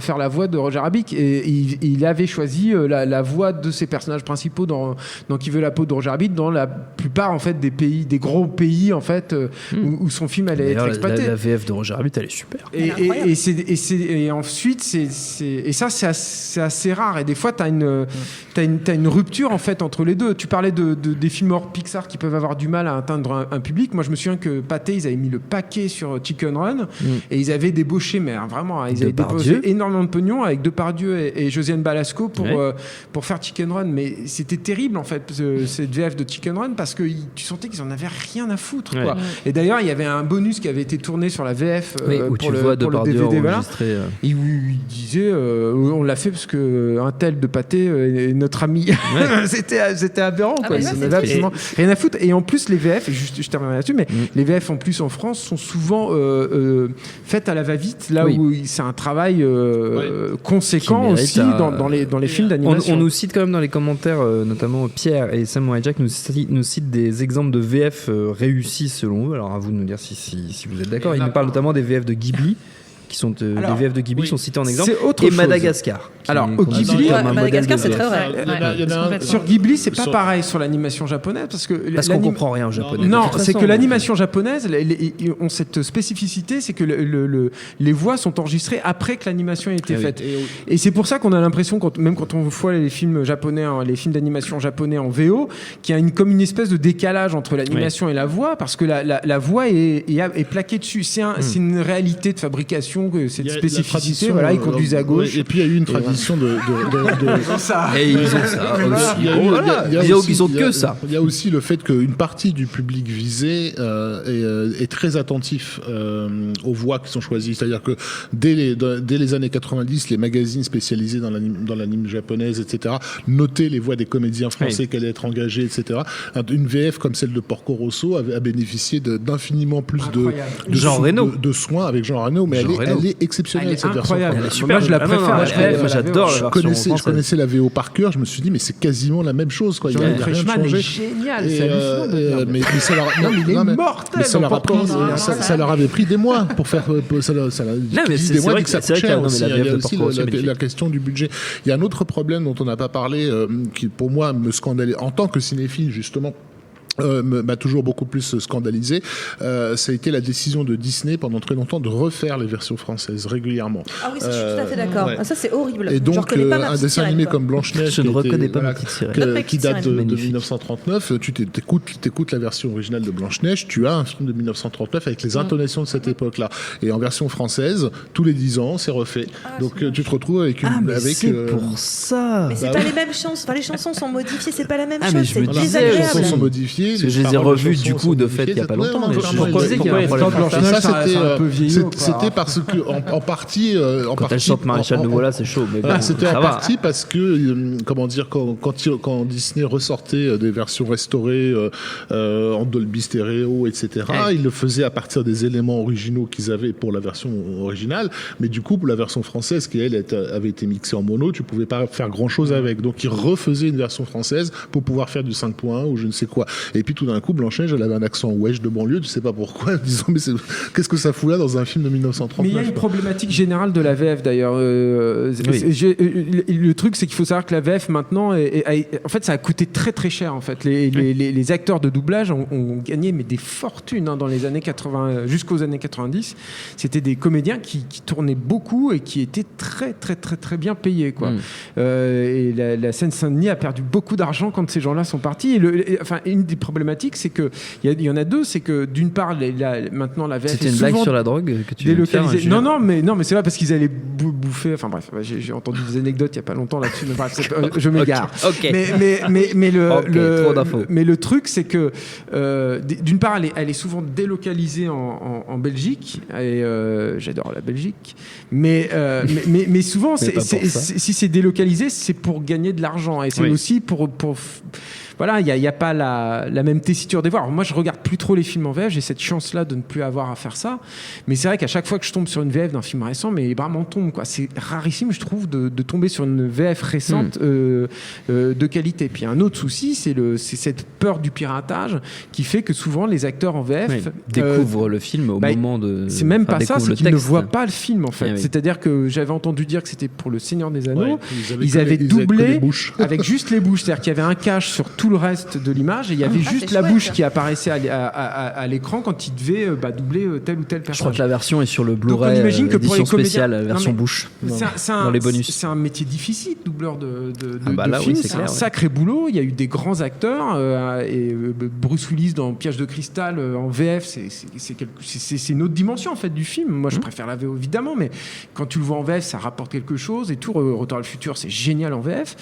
faire la voix de Roger Rabbit, et il avait choisi la voix de ses personnages principaux dans Qui veut la peau de Roger Rabbit dans la plupart en fait des gros pays en fait où son film allait être exploité. La VF de Roger Rabbit elle est super. Et ensuite c'est assez rare, et des fois t'as une rupture en fait entre les deux. Tu parlais des films hors Pixar qui peuvent avoir du mal à atteindre un public. Moi je me souviens que Pathé ils avaient mis le paquet sur Chicken Run et ils avaient débauché, mais vraiment ils avaient débauché énormément de pognon avec Depardieu et Josiane Balasco pour faire Chicken Run, mais c'était terrible en fait cette VF de Chicken Run parce que tu sentais qu'ils en avaient rien à foutre quoi. Et d'ailleurs il y avait un bonus qui avait été tourné sur la VF pour le DVD, voilà. Il disait on l'a fait parce que un tel de Pathé est notre ami. C'était aberrant quoi. Ça n'avait absolument rien à foutre. Et en plus les VF, je terminerai là-dessus, mais les VF en plus en France sont souvent faites à la va-vite, là où c'est un travail conséquent aussi dans les films d'animation. On nous cite quand même dans les commentaires, notamment Pierre et Samuel Jack nous citent des exemples de VF réussis selon eux. Alors à vous de nous dire si vous êtes d'accord. Ils nous parlent notamment des VF de Ghibli, qui sont des VF de Ghibli qui sont cités en exemple, et Madagascar. Alors au Ghibli, Madagascar c'est très vrai. Sur Ghibli c'est pas pareil sur l'animation japonaise parce qu'on comprend rien au japonais. Non, c'est que l'animation japonaise ont cette spécificité, c'est que les voix sont enregistrées après que l'animation ait été faite. Et c'est pour ça qu'on a l'impression, même quand on voit les films japonais, les films d'animation japonais en VO, qu'il y a comme une espèce de décalage entre l'animation et la voix, parce que la voix est plaquée dessus. C'est une réalité de fabrication tradition, cette Il y a la spécificité, tradition, voilà, ils conduisent à gauche. Et puis il y a eu une tradition de Et ils ont ça aussi. Il y a eu- Voilà. il y a Ils ont- aussi- ils ont il y a- que ça. Il y a aussi le fait qu'une partie du public visé est très attentif aux voix qui sont choisies. C'est-à-dire que dès les années 90, les magazines spécialisés dans l'anime japonaise, etc., notaient les voix des comédiens français qui allaient être engagés, etc. Une VF comme celle de Porco Rosso a bénéficié d'infiniment plus Jean Reno. de soins avec Jean Reno, mais elle est exceptionnelle, cette version incroyable. française. Moi, je la préfère. moi, la VF, moi, j'adore la Je version connaissais française. la VO par cœur, je me suis dit, mais c'est quasiment la même chose, quoi. Il y a rien de Freshman est changé. génial, Et, c'est hallucinant de dire. mais ça leur, non, il est non, mais- mortel mais ça dans leur a pris, Porco Rosso. ça leur avait pris des mois pour faire, ça leur- mais des c'est mois vrai que ça que- c'est coûte vrai cher que- non, mais aussi. la Il y a VF de aussi Porco Rosso est la magnifique. question du budget. Il y a un autre problème dont on n'a pas parlé, qui pour moi me scandalait en tant que cinéphile, justement. M'a toujours beaucoup plus scandalisé. Ça a été la décision de Disney pendant très longtemps de refaire les versions françaises régulièrement. Ah oui, ça, je suis tout à fait d'accord. ouais. Ah, ça, c'est horrible. Et Je donc, reconnais pas ma un petite dessin sirène, animé quoi. comme Blanche-Neige, Je ne qui était- reconnais pas voilà, ma petite sirène. Notre petite qui date sirène. de Magnifique. 1939, tu t'écoutes la version originale de Blanche-Neige, tu as un film de 1939 avec les intonations de cette époque-là. Et en version française, tous les 10 ans, c'est refait. Donc tu te retrouves avec une... Ah, mais avec, c'est pour ça. Mais c'est Bah pas oui. les mêmes chansons. Enfin, les chansons sont modifiées, c'est pas la même Ah, mais chose. je C'est me disais, les désagréable. chansons sont modifiées. Parce que les je les ai paroles des revues, chansons du coup, sont de fait, modifiées, il y a pas longtemps, mais vraiment, pourquoi vraiment, il y a un et problème ça, ça c'était un peu vieillot, quoi. c'était parce que en partie Quand elle chante Maréchal de Voilà, c'est chaud. Mais bon, c'était ça en va. partie parce que comment dire quand Disney ressortait des versions restaurées en Dolby Stereo, etc. Ils le faisaient à partir des éléments originaux qu'ils avaient pour la version originale, mais du coup pour la version française qui elle avait été mixée en mono, tu pouvais pas faire grand chose avec. Donc ils refaisaient une version française pour pouvoir faire du 5.1 ou je ne sais quoi. Et puis tout d'un coup Blanche-Neige elle avait un accent wesh de banlieue, tu sais pas pourquoi, disons mais qu'est-ce que ça fout là dans un film de 1939? Mais il y a une problématique générale de la VF d'ailleurs. Le truc, c'est qu'il faut savoir que la VF maintenant, en fait, ça a coûté très très cher. En fait, les acteurs de doublage ont gagné mais des fortunes dans les années 80 jusqu'aux années 90. C'était des comédiens qui tournaient beaucoup et qui étaient très très très très bien payés, quoi. Et la Seine-Saint-Denis a perdu beaucoup d'argent quand ces gens-là sont partis. Enfin, une des problématiques, c'est que il y en a deux, c'est que d'une part, maintenant la VF C'était est une blague souvent sur la drogue que tu viens de faire, délocalisée. Julien. Non, mais c'est pas parce qu'ils allaient bouffer. Enfin bref, j'ai entendu des anecdotes il y a pas longtemps là-dessus. Mais bref, je m'égare. Ok. Mais trop d'infos. le truc, c'est que d'une part, elle est souvent délocalisée en Belgique. Et j'adore la Belgique. Mais souvent, Mais pas pour ça. si c'est délocalisé, c'est pour gagner de l'argent. Et c'est aussi pour voilà, il n'y a pas la même tessiture des voix. Alors moi, je regarde plus trop les films en VF. J'ai cette chance-là de ne plus avoir à faire ça. Mais c'est vrai qu'à chaque fois que je tombe sur une VF d'un film récent, mais les bras m'en tombent, quoi. C'est rarissime, je trouve, de tomber sur une VF récente de qualité. Puis un autre souci, c'est cette peur du piratage qui fait que souvent les acteurs en VF découvrent le film au moment de. C'est même pas ça, c'est qu'ils ne texte. voient pas le film en fait. Oui. C'est-à-dire que j'avais entendu dire que c'était pour Le Seigneur des Anneaux. Ouais, ils avaient doublé les bouches. avec juste les bouches, c'est-à-dire qu'il y avait un cache sur tout le reste de l'image et il y avait juste c'est la chouette. bouche qui apparaissait à l'écran quand il devait doubler tel ou tel Je crois personnage. que la version est sur le Donc, on Blu-ray imagine que pour édition les comédiens- spéciale, Non, version mais bouche. C'est dans les bonus. C'est un métier difficile, doubleur de bah là, oui, film. c'est C'est clair, un ouais. sacré boulot. Il y a eu des grands acteurs Bruce Willis dans Piège de cristal en VF, c'est une autre dimension en fait du film. Moi, je préfère la VO évidemment, mais quand tu le vois en VF, ça rapporte quelque chose. Et tout, Retour à le futur, c'est génial en VF.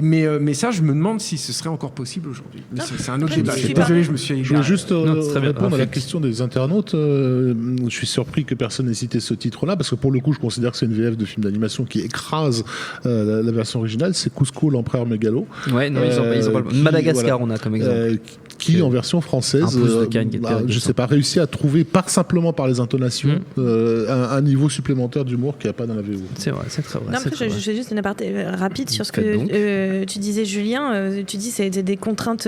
Mais ça, je me demande si ce serait encore possible aujourd'hui. Mais c'est un autre je ne débat. Je suis suis pas. désolé, je me suis Je égaré. voulais juste Non, c'est très bien. répondre à la Rafik. question des internautes. Je suis surpris que personne n'ait cité ce titre-là, parce que pour le coup, je considère que c'est une VF de film d'animation qui écrase la version originale. C'est Cusco, l'empereur mégalo. Ouais, non, ils ont pas le- qui, Madagascar, voilà, on a comme exemple. Qui en version française, Un pouce de Karine qui était je intéressant. sais pas, réussi à trouver, simplement par les intonations, un niveau supplémentaire d'humour qu'il n'y a pas dans la VO. C'est vrai, c'est très vrai. Non, c'est après, très je vrai. fais juste une aparté rapide sur ce Faites donc. que tu disais, Julien. Tu dis c'est des contraintes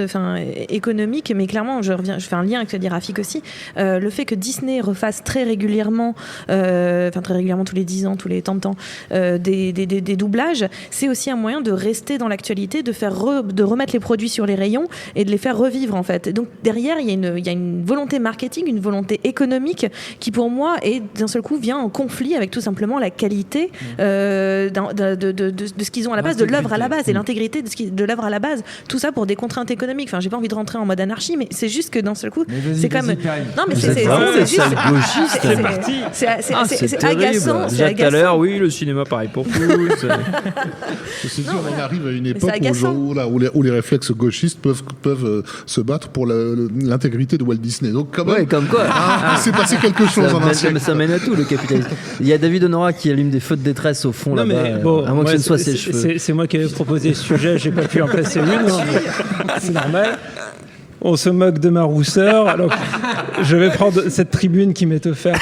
économiques, mais clairement, je fais un lien avec ce que dit Rafik aussi. Le fait que Disney refasse très régulièrement tous les 10 ans, tous les temps de temps, des doublages, c'est aussi un moyen de rester dans l'actualité, de remettre les produits sur les rayons et de les faire revivre en fait. Donc derrière, il y a une volonté marketing, une volonté économique qui pour moi d'un seul coup vient en conflit avec tout simplement la qualité de ce qu'ils ont à la base, de l'œuvre à la base, et l'intégrité de l'œuvre à la base. Tout ça pour des contraintes économiques. Enfin, j'ai pas envie de rentrer en mode anarchie, mais c'est juste que d'un seul coup, c'est comme non mais c'est agaçant. Déjà tout à l'heure, oui, le cinéma pareil pour tous. C'est sûr, on arrive à une époque où les réflexes gauchistes peuvent se battre pour l'intégrité de Walt Disney. Donc quand même, comme quoi, il s'est passé quelque chose en un siècle. Ça mène à tout, le capitalisme. Il y a David Honora qui allume des feux de détresse au fond là-bas, à moins que ce ne soit ses cheveux. C'est moi qui avais proposé ce sujet, j'ai pas pu en placer une, c'est normal. On se moque de ma rousseur, alors je vais prendre cette tribune qui m'est offerte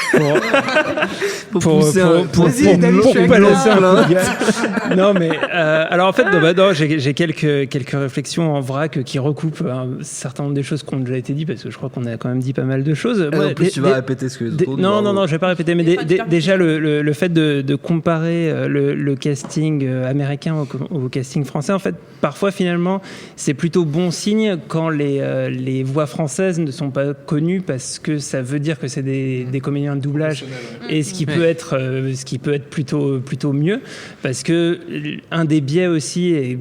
pour balancer un coup de gueule. Non, mais alors en fait, j'ai quelques réflexions en vrac qui recoupent un certain nombre des choses qui ont déjà été dites, parce que je crois qu'on a quand même dit pas mal de choses. En plus, tu vas répéter ce que les autres Non, je vais pas répéter, mais déjà le fait de comparer le casting américain au casting français, en fait, parfois finalement, c'est plutôt bon signe quand les voix françaises ne sont pas connues, parce que ça veut dire que c'est des comédiens de doublage, et ce qui peut être plutôt mieux, parce que un des biais aussi, et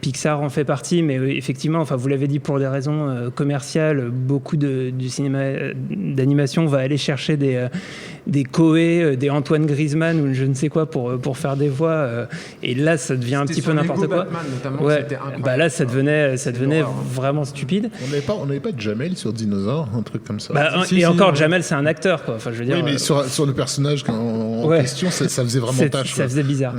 Pixar en fait partie, mais effectivement, enfin vous l'avez dit, pour des raisons commerciales, beaucoup du cinéma d'animation va aller chercher des Coé, des Antoine Griezmann ou je ne sais quoi pour faire des voix, et là ça devient un petit peu n'importe quoi. Batman, bah là ça devenait vraiment stupide. On n'avait pas de Jamel sur Dinosaure, un truc comme ça. Jamel, c'est un acteur, quoi. Enfin, je veux dire. Oui, mais sur le personnage en question, ça faisait vraiment tâche. Ça faisait bizarre.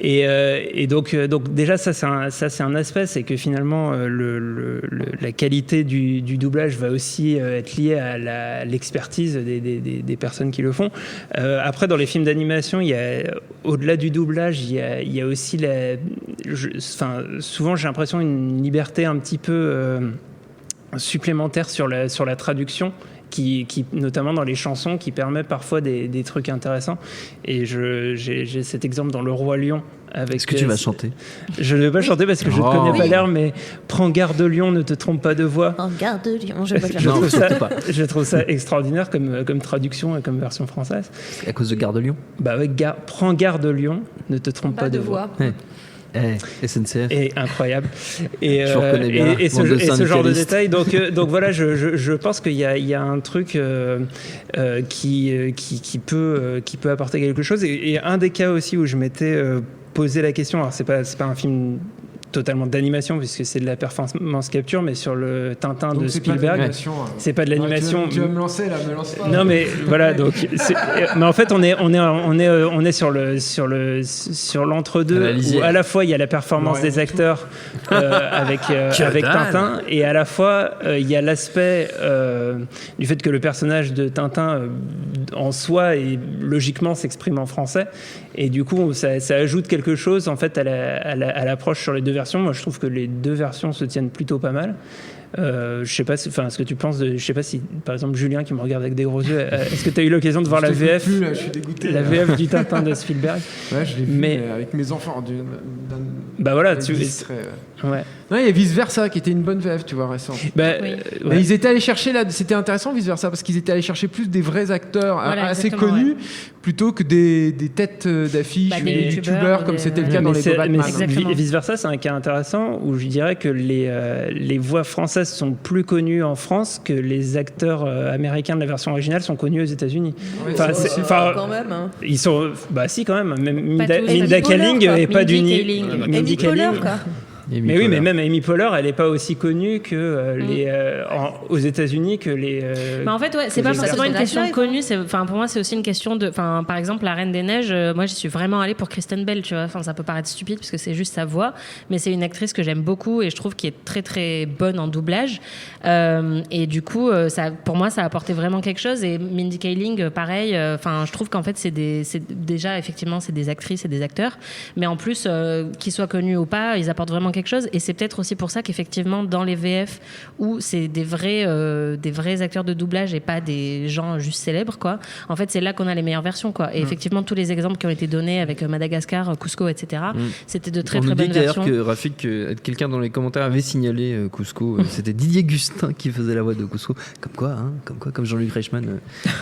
Et donc déjà ça c'est un aspect, c'est que finalement la qualité du doublage va aussi être liée à l'expertise des personnes qui le font. Après, dans les films d'animation, il y a, au-delà du doublage, il y a aussi souvent j'ai l'impression une liberté un petit peu supplémentaire sur la traduction, qui notamment dans les chansons, qui permet parfois des trucs intéressants. Et j'ai cet exemple dans Le Roi Lion. Est-ce que tu vas chanter? Je ne vais pas chanter parce que je ne connais pas l'air, mais prends garde Lion, ne te trompe pas de voix. Prends garde Lion, je trouve ça extraordinaire comme traduction et comme version française. À cause de Garde Lion? Bah ouais, prends garde Lion, ne te trompe pas de voix. SNCF. Et incroyable. Je reconnais bien. Et ce genre de détails. Donc voilà, je pense qu'il y a un truc qui peut apporter quelque chose. Et un des cas aussi où je m'étais posé la question, alors c'est pas un film totalement d'animation puisque c'est de la performance capture, mais sur le Tintin de Spielberg, c'est pas de l'animation. Tu vas me lancer là, me lance pas. Non mais voilà, donc mais en fait on est sur l'entre-deux où à la fois il y a la performance des acteurs avec Tintin, et à la fois il y a l'aspect du fait que le personnage de Tintin en soi et logiquement s'exprime en français, et du coup ça ajoute quelque chose en fait à l'approche sur les deux versions. Moi je trouve que les deux versions se tiennent plutôt pas mal. Je sais pas, ce que tu penses je sais pas si, par exemple, Julien qui me regarde avec des gros yeux, est-ce que tu as eu l'occasion de voir la VF plus, là, je suis dégoûté, la VF du Tintin de Spielberg? Ouais, je l'ai vu, mais avec mes enfants. Bah voilà, ouais. Non, il y a Vice Versa qui était une bonne VF, tu vois, récente. Mais ils étaient allés chercher là, c'était intéressant Vice Versa parce qu'ils étaient allés chercher plus des vrais acteurs assez connus plutôt que des têtes d'affiches ou des youtubeurs comme c'était le cas dans les Batman. Mais Vice Versa, c'est un cas intéressant où je dirais que les voix françaises sont plus connues en France que les acteurs américains de la version originale sont connus aux États-Unis. Quand même. Hein. Ils sont, si quand même. Minda Kaling et pas du Mindy Kaling. Mais oui, mais même Amy Poehler, elle n'est pas aussi connue que aux États-Unis que les. Mais en fait, c'est pas forcément une question de connue. Pour moi, c'est aussi une question de. Par exemple, La Reine des Neiges, moi, j'y suis vraiment allée pour Kristen Bell, tu vois. Ça peut paraître stupide parce que c'est juste sa voix, mais c'est une actrice que j'aime beaucoup et je trouve qu'elle est très très bonne en doublage. Et du coup, pour moi, ça a apporté vraiment quelque chose. Et Mindy Kaling, pareil. Je trouve qu'en fait, c'est déjà effectivement, c'est des actrices et des acteurs, mais en plus, qu'ils soient connus ou pas, ils apportent vraiment quelque chose. Et c'est peut-être aussi pour ça qu'effectivement, dans les VF, où c'est des vrais acteurs de doublage et pas des gens juste célèbres, quoi, en fait, c'est là qu'on a les meilleures versions, quoi. Et effectivement, tous les exemples qui ont été donnés avec Madagascar, Cusco, etc., c'était de très, très bonnes versions. On nous dit d'ailleurs que Rafik, quelqu'un dans les commentaires avait signalé Cusco. C'était Didier Gustin qui faisait la voix de Cusco. Comme Jean-Luc Reichmann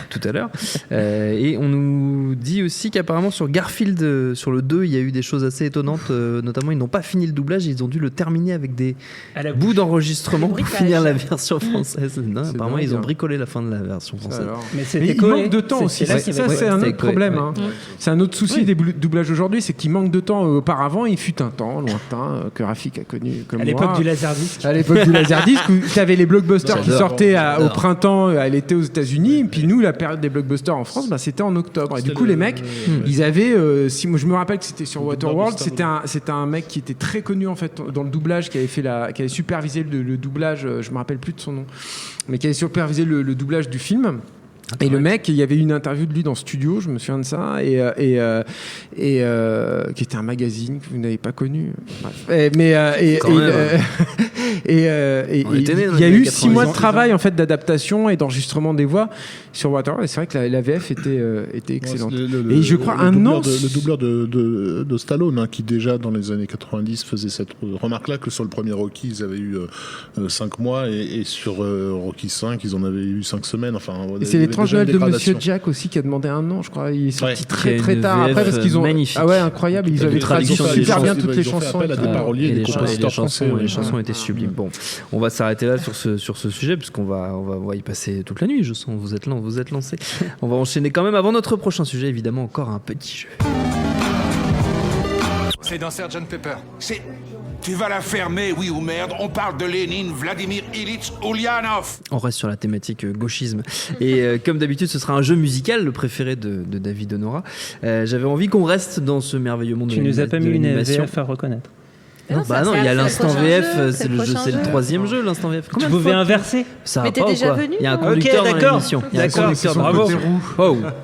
tout à l'heure. Et on nous dit aussi qu'apparemment sur Garfield, sur le 2, il y a eu des choses assez étonnantes. Notamment, ils n'ont pas fini le doublage, ils ont dû le terminer avec des bouts d'enregistrement pour finir la version française. Non, apparemment, ils ont bricolé la fin de la version française. Mais il manque de temps aussi. Ça, c'est un autre problème. C'est un autre souci des doublages aujourd'hui, c'est qu'il manque de temps. Auparavant, il fut un temps lointain que Rafik a connu comme moi. À l'époque du Laserdisc. À l'époque du Laserdisc, où tu avais les blockbusters qui sortaient au printemps, à l'été aux États-Unis, et puis nous, la période des blockbusters en France, c'était en octobre. Et du coup, les mecs, ils avaient. Moi, je me rappelle que c'était sur Waterworld, c'était un mec qui était très connu en fait dans le doublage, qui avait supervisé le doublage. Je me rappelle plus de son nom, mais qui avait supervisé le doublage du film. Et le mec, il y avait une interview de lui dans Studio, je me souviens de ça, et qui était un magazine que vous n'avez pas connu. Il y a eu 6 mois de travail en fait d'adaptation et d'enregistrement des voix sur Waterworld. Et c'est vrai que la VF était excellente. Et je crois le doubleur de Stallone, qui déjà dans les années 90 faisait cette remarque-là, que sur le premier Rocky ils avaient eu 5 mois et sur Rocky 5 ils en avaient eu 5 semaines. Enfin, et c'est l'étrange Noël de Monsieur Jack aussi qui a demandé un an, je crois. Il est sorti très tard après parce qu'ils ont magnifique. Ah ouais, incroyable. Ils avaient traduit super bien toutes les chansons. Les chansons étaient sublimes. Bon, on va s'arrêter là sur ce sujet puisqu'on va y passer toute la nuit. Je sens vous êtes lancés. On va enchaîner quand même avant notre prochain sujet. Évidemment, encore un petit jeu. C'est dans Sgt Pepper. Tu vas la fermer, oui ou merde. On parle de Lénine, Vladimir Ilitch Ulyanov. On reste sur la thématique gauchisme. Et comme d'habitude, ce sera un jeu musical, le préféré de David Honora. J'avais envie qu'on reste dans ce merveilleux monde de l'animation. Tu nous as pas mis une VF à reconnaître. Non, il y a l'instant VF, c'est le troisième jeu, l'instant VF. Tu pouvais inverser. Ça mais t'es déjà venu. venu. Il y a un conducteur dans l'émission. D'accord, bravo.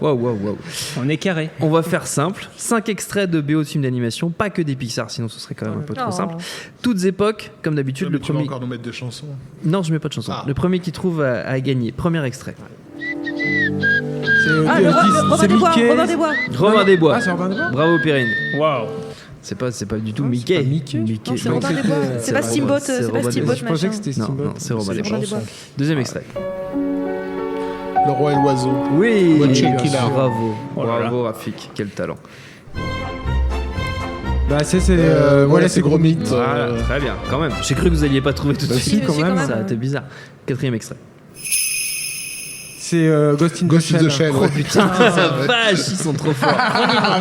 Wow. On est carré. On va faire simple. 5 extraits de BO de films d'animation, pas que des Pixar, sinon ce serait quand même un peu trop simple. Toutes époques, comme d'habitude. Le premier. Tu vas encore nous mettre des chansons. Non, je mets pas de chansons. Le premier qui trouve à gagner. Premier extrait. C'est Mickey. Robin des Bois. Ah, c'est Robin des Bois. Bravo Perrine. Waouh. C'est pas du tout Mickey. Non, c'est Robin des Bois. C'est pas Steamboat. Je pensais que c'était Steamboat. Non, c'est Robin des Bois. Deuxième extrait. Le roi et l'oiseau. Oui. Bravo. Bravo Rafik. Quel talent. C'est Gromit. Voilà, très bien. Quand même. J'ai cru que vous alliez pas trouver tout de suite. Si, quand même. Ça a été bizarre. Quatrième extrait. C'est Ghost in the Shell. Oh putain, vache, ils sont trop forts.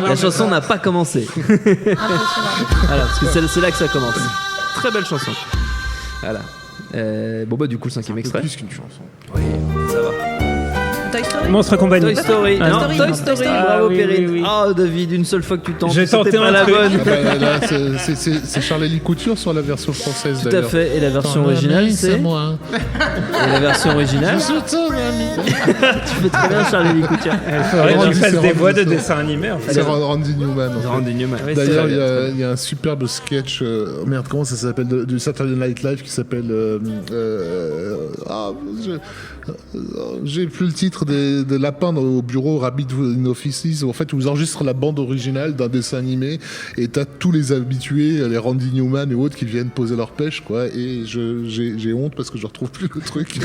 La chanson n'a pas commencé. Voilà, parce que c'est là que ça commence. Très belle chanson. Voilà. Du coup, le cinquième extrait. Plus qu'une chanson. Oui, ça va. Toy Story. Monstre Compagnie. Toy Story. Toy Story. Bravo Perrine. Oui. Oh David, une seule fois que tu tentes. J'ai tenté pas la bonne. Là, c'est Charlie Couture sur la version française. Tout à fait. Et la version originale, c'est moi. Et la version originale. Tu fais très bien Charlie Couture. Il faudrait que tu fasses des voix de dessins animés en fait. C'est Randy Newman. Randy Newman. D'ailleurs, il y a un superbe sketch. Merde, comment ça s'appelle, du Saturday Night Live qui s'appelle. J'ai plus le titre des lapins au bureau Rabbit in Offices, où en fait vous enregistrez la bande originale d'un dessin animé et t'as tous les habitués, les Randy Newman et autres qui viennent poser leur pêche, quoi. Et j'ai honte parce que je retrouve plus le truc.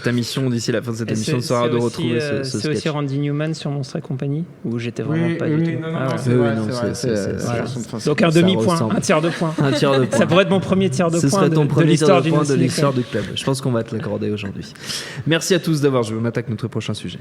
Ta mission d'ici la fin de cette émission sera de retrouver ce sketch. C'est aussi Randy Newman sur Monstre et Compagnie où j'étais vraiment pas du tout. Donc un demi-point, un tiers de point. Ça pourrait être mon premier tiers de point. Ce serait ton premier tiers de point de l'histoire du club. Je pense qu'on va te l'accorder aujourd'hui. Merci à tous d'avoir joué. On attaque notre prochain sujet.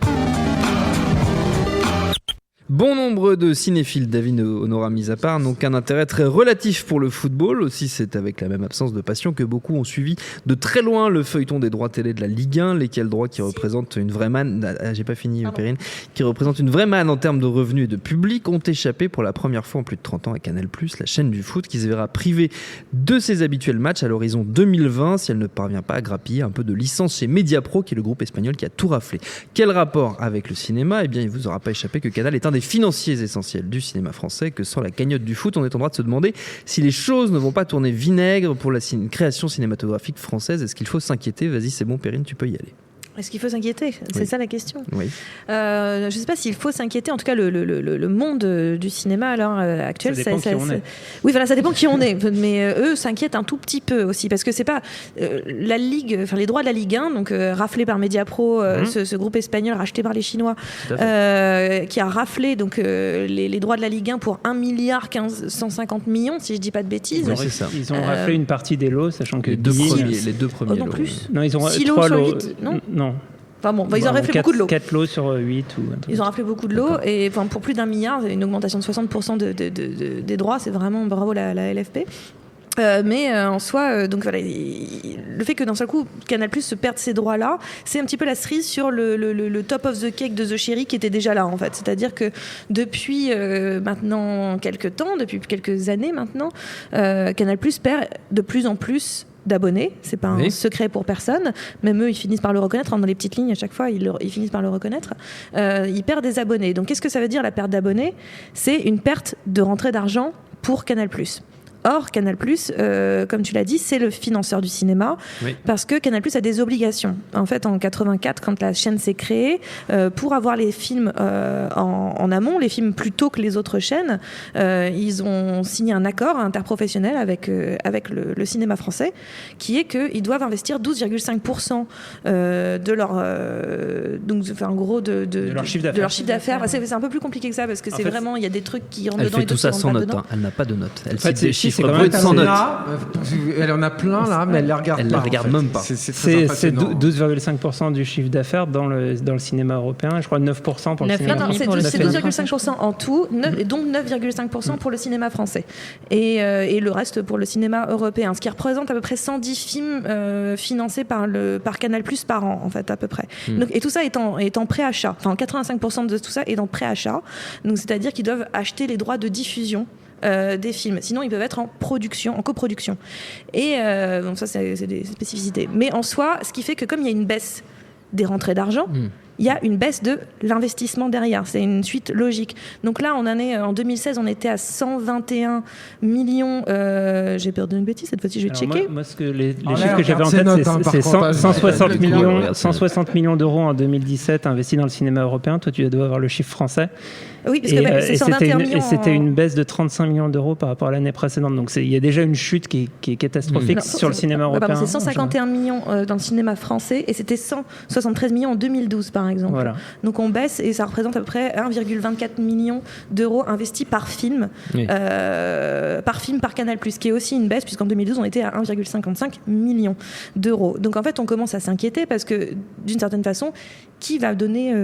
Bon nombre de cinéphiles, David Honora mis à part, n'ont qu'un intérêt très relatif pour le football. Aussi, c'est avec la même absence de passion que beaucoup ont suivi de très loin le feuilleton des droits télé de la Ligue 1, lesquels droits qui représentent une vraie manne, j'ai pas fini Perrine, qui représentent une vraie manne en termes de revenus et de public, ont échappé pour la première fois en plus de 30 ans à Canal+, la chaîne du foot, qui se verra privée de ses habituels matchs à l'horizon 2020 si elle ne parvient pas à grappiller un peu de licence chez Mediapro, qui est le groupe espagnol qui a tout raflé. Quel rapport avec le cinéma ? Eh bien, il vous aura pas échappé que Canal est un des financiers essentiels du cinéma français que sans la cagnotte du foot. On est en droit de se demander si les choses ne vont pas tourner vinaigre pour la création cinématographique française. Est-ce qu'il faut s'inquiéter ? Vas-y, c'est bon, Perrine, tu peux y aller. Est-ce qu'il faut s'inquiéter ? C'est ça la question. Oui. Je ne sais pas s'il faut s'inquiéter. En tout cas, le monde du cinéma à l'heure actuelle, ça dépend qui on est. Oui, voilà, ça dépend qui on est. Mais eux s'inquiètent un tout petit peu aussi parce que c'est pas la Ligue, enfin les droits de la Ligue 1, donc raflés par Mediapro, ce groupe espagnol racheté par les Chinois, qui a raflé donc les droits de la Ligue 1 pour 1,150 milliard, si je dis pas de bêtises. Oui, c'est ça. Ils ont raflé une partie des lots, sachant que Les deux premiers non lots. plus. Non, ils ont 6 3 lots lots. sur 8, non. Enfin bon, ils ont raflé 4, beaucoup de lots. 4 lots sur 8 ou un truc. Ils ont raflé beaucoup de lots et enfin, pour plus d'1 milliard, une augmentation de 60% des droits, c'est vraiment bravo la LFP. Mais en soi, donc voilà, le fait que d'un seul coup Canal+ se perde ces droits-là, c'est un petit peu la cerise sur le top of the cake de The Chéri qui était déjà là en fait. C'est-à-dire que depuis maintenant quelques temps, depuis quelques années maintenant, Canal+ perd de plus en plus d'abonnés, c'est pas un secret pour personne, même eux ils finissent par le reconnaître, dans les petites lignes à chaque fois ils finissent par le reconnaître, ils perdent des abonnés. Donc qu'est-ce que ça veut dire la perte d'abonnés ? C'est une perte de rentrée d'argent pour Canal+. Or, Canal+, comme tu l'as dit, c'est le financeur du cinéma, parce que Canal+ a des obligations. En fait, en 84, quand la chaîne s'est créée, pour avoir les films en amont, les films plus tôt que les autres chaînes, ils ont signé un accord interprofessionnel avec le cinéma français, qui est qu'ils doivent investir 12,5% de leur, donc, enfin, en gros, de leur chiffre d'affaires. C'est un peu plus compliqué que ça, parce que c'est vraiment, il y a des trucs qui rentrent dedans. Elle fait tout ça sans note, elle n'a pas de note. Elle cite des chiffres bruts sans note. Elle en a plein là, mais elle les regarde pas. Elle les regarde même pas. C'est 12,5% du chiffre d'affaires dans le cinéma européen, et je crois 9% pour le cinéma français. C'est 12,5% en tout, et donc 9,5% pour le cinéma français. Et le reste pour le cinéma européen, ce qui représente à peu près 110 films financés par Canal+ par an, en fait, à peu près. Donc, et tout ça est en préachat. Enfin, 85% de tout ça est en préachat. Donc, c'est-à-dire qu'ils doivent acheter les droits de diffusion des films. Sinon, ils peuvent être en production, en coproduction. Et donc ça, c'est des spécificités. Mais en soi, ce qui fait que comme il y a une baisse des rentrées d'argent, il y a une baisse de l'investissement derrière. C'est une suite logique. Donc là, en 2016, on était à 121 millions. J'ai peur d'une bêtise, cette fois-ci, je vais checker. Moi, les chiffres que j'avais en tête, c'est 160 millions d'euros en 2017 investis dans le cinéma européen. Toi, tu dois avoir le chiffre français. Oui, parce que c'est 121 millions. Et c'était une baisse de 35 millions d'euros par rapport à l'année précédente. Donc il y a déjà une chute qui est catastrophique sur le cinéma européen. C'est 151 millions dans le cinéma français et c'était 173 millions en 2012, par exemple. Voilà. Donc on baisse et ça représente à peu près 1,24 million d'euros investis par film, par Canal+, qui est aussi une baisse, puisqu'en 2012, on était à 1,55 million d'euros. Donc en fait, on commence à s'inquiéter parce que, d'une certaine façon, qui va donner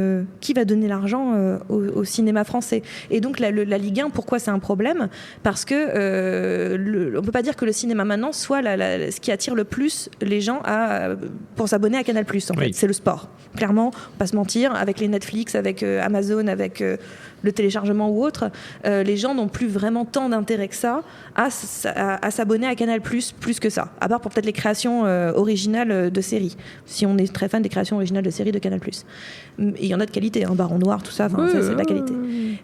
l'argent au cinéma français. Et donc la Ligue 1, pourquoi c'est un problème ? Parce que on peut pas dire que le cinéma maintenant soit ce qui attire le plus les gens pour s'abonner à Canal+. En fait, c'est le sport. Clairement, on va pas se mentir, avec les Netflix, avec Amazon, avec le téléchargement ou autre, les gens n'ont plus vraiment tant d'intérêt que ça à s'abonner à Canal+, plus que ça. À part pour peut-être les créations originales de séries. Si on est très fan des créations originales de séries de Canal+. Et il y en a de qualité, Baron Noir, tout ça, ça c'est de la qualité.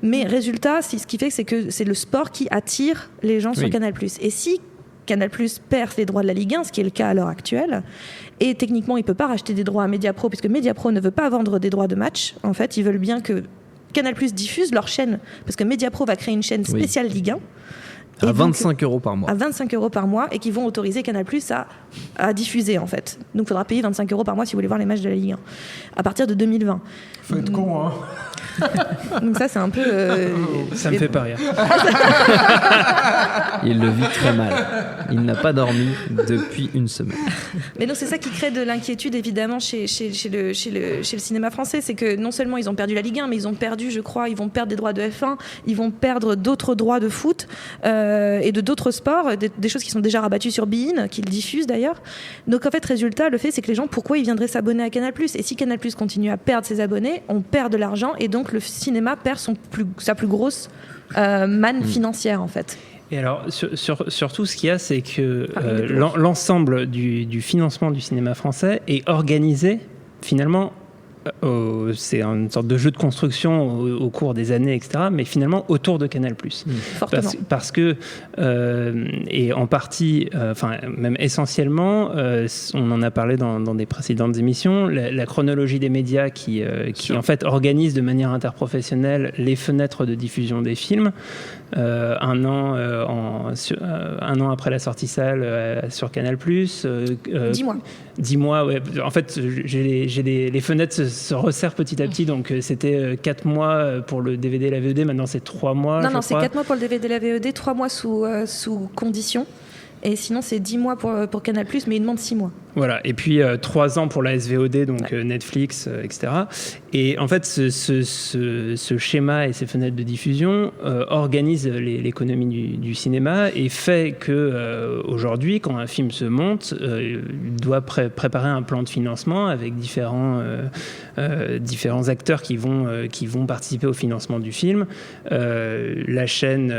Mais résultat, ce qui fait, c'est que c'est le sport qui attire les gens sur Canal+. Et si Canal+ perd les droits de la Ligue 1, ce qui est le cas à l'heure actuelle, et techniquement, il ne peut pas racheter des droits à Mediapro, puisque Mediapro ne veut pas vendre des droits de match. En fait, ils veulent bien que Canal+ diffuse leur chaîne, parce que Mediapro va créer une chaîne spéciale Ligue 1. À 25 € par mois. À 25 € par mois, et qui vont autoriser Canal+ à diffuser, en fait. Donc, il faudra payer 25 € par mois si vous voulez voir les matchs de la Ligue 1, à partir de 2020. Faut être con, hein. Donc ça, c'est un peu... ça me fait pas rire. Il le vit très mal. Il n'a pas dormi depuis une semaine. Mais donc c'est ça qui crée de l'inquiétude, évidemment, chez le cinéma français. C'est que non seulement ils ont perdu la Ligue 1, mais ils ont perdu, je crois, ils vont perdre des droits de F1, ils vont perdre d'autres droits de foot et de d'autres sports, des choses qui sont déjà rabattues sur beIN, qu'ils diffusent d'ailleurs. Donc en fait, résultat, le fait, c'est que les gens, pourquoi ils viendraient s'abonner à Canal+? Et si Canal+ continue à perdre ses abonnés, on perd de l'argent, et donc le cinéma perd sa plus grosse manne financière, en fait. Et alors, surtout, ce qu'il y a, c'est que l'ensemble du financement du cinéma français est organisé, finalement, c'est une sorte de jeu de construction au cours des années, etc., mais finalement autour de Canal+. Parce que, et en partie, même essentiellement, on en a parlé dans des précédentes émissions, la chronologie des médias qui en fait organise de manière interprofessionnelle les fenêtres de diffusion des films. Un an après la sortie salle sur Canal+. 10 mois. 10 mois, ouais. En fait, les fenêtres se resserrent petit à petit, donc c'était 4 mois pour le DVD et la VOD, maintenant c'est 3 mois. Non, c'est 4 mois pour le DVD et la VOD, 3 mois sous condition. Et sinon, c'est 10 mois pour Canal+, mais il demande 6 mois. Voilà, et puis 3 ans pour la SVOD, donc Netflix, etc. Et en fait, ce schéma et ces fenêtres de diffusion organisent l'économie du cinéma et fait que aujourd'hui, quand un film se monte, il doit préparer un plan de financement avec différents acteurs qui vont participer au financement du film. La chaîne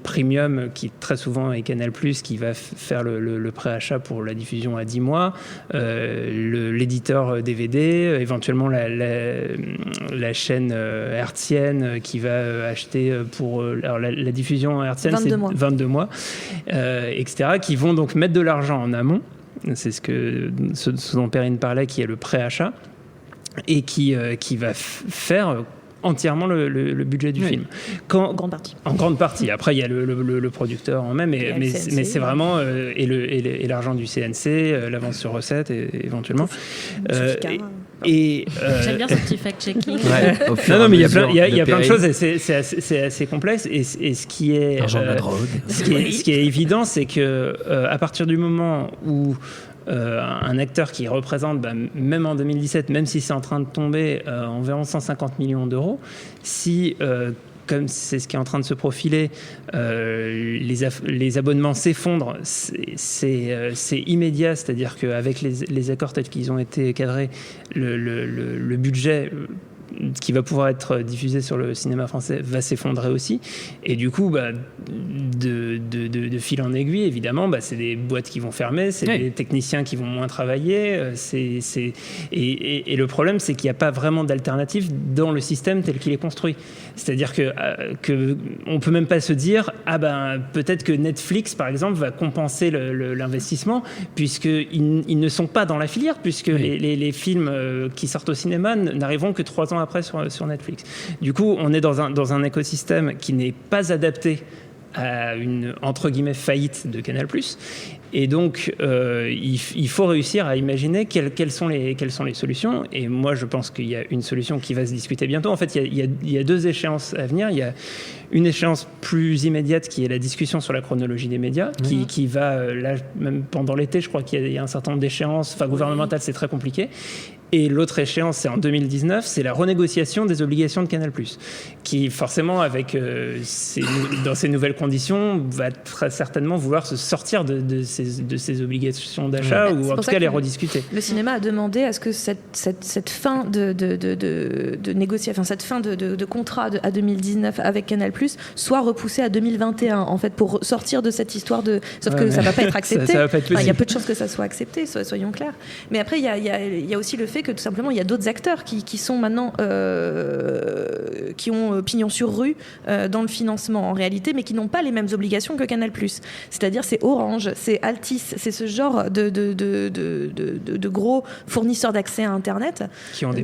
premium, qui très souvent est Canal+, qui va faire le préachat pour la diffusion à 10 mois, l'éditeur DVD, éventuellement la chaîne hertzienne qui va acheter pour la diffusion hertzienne, 22 mois, etc., qui vont donc mettre de l'argent en amont. C'est ce dont Perrine parlait, qui est le préachat, et qui va faire entièrement le budget du film. En grande partie. En grande partie. Après, il y a le producteur en même, mais c'est vraiment et l'argent du CNC, l'avance sur recette, éventuellement. J'aime bien ce petit fact-checking. Non, mais il y a plein de choses, et c'est assez complexe. Et ce qui est ce qui est évident, c'est que à partir du moment où un acteur qui représente, même en 2017, même si c'est en train de tomber, environ 150 millions d'euros, si, comme c'est ce qui est en train de se profiler, les abonnements s'effondrent, c'est immédiat, c'est-à-dire qu'avec les accords tels qu'ils ont été cadrés, le budget qui va pouvoir être diffusé sur le cinéma français va s'effondrer aussi, et du coup de fil en aiguille, évidemment, c'est des boîtes qui vont fermer, c'est des techniciens qui vont moins travailler, et le problème, c'est qu'il n'y a pas vraiment d'alternative dans le système tel qu'il est construit. C'est-à-dire que on peut même pas se dire peut-être que Netflix, par exemple, va compenser l'investissement, puisqu'ils ne sont pas dans la filière, puisque les films qui sortent au cinéma n'arriveront que 3 ans après sur Netflix. Du coup, on est dans un écosystème qui n'est pas adapté à une, entre guillemets, faillite de Canal+. Et donc, il faut réussir à imaginer quelles sont les solutions. Et moi, je pense qu'il y a une solution qui va se discuter bientôt. En fait, il y a 2 échéances à venir. Il y a une échéance plus immédiate qui est la discussion sur la chronologie des médias, qui va, là, même pendant l'été, je crois qu'il y a un certain nombre d'échéances. Enfin, gouvernementales, c'est très compliqué. Et l'autre échéance, c'est en 2019, c'est la renégociation des obligations de Canal+, qui forcément, dans ces nouvelles conditions, va très certainement vouloir se sortir de ces obligations d'achat, ou en tout cas les rediscuter. Le cinéma a demandé à ce que cette fin de négociation, cette fin de contrat à 2019 avec Canal+, soit repoussée à 2021, en fait, pour sortir de cette histoire de... Sauf que ça ne va pas être accepté. Ça va pas être possible. Il y a peu de chances que ça soit accepté, soyons clairs. Mais après, il y a aussi le fait que tout simplement il y a d'autres acteurs qui sont maintenant qui ont pignon sur rue dans le financement en réalité, mais qui n'ont pas les mêmes obligations que Canal+. C'est-à-dire c'est Orange, c'est Altis, c'est ce genre de gros fournisseurs d'accès à Internet qui ont des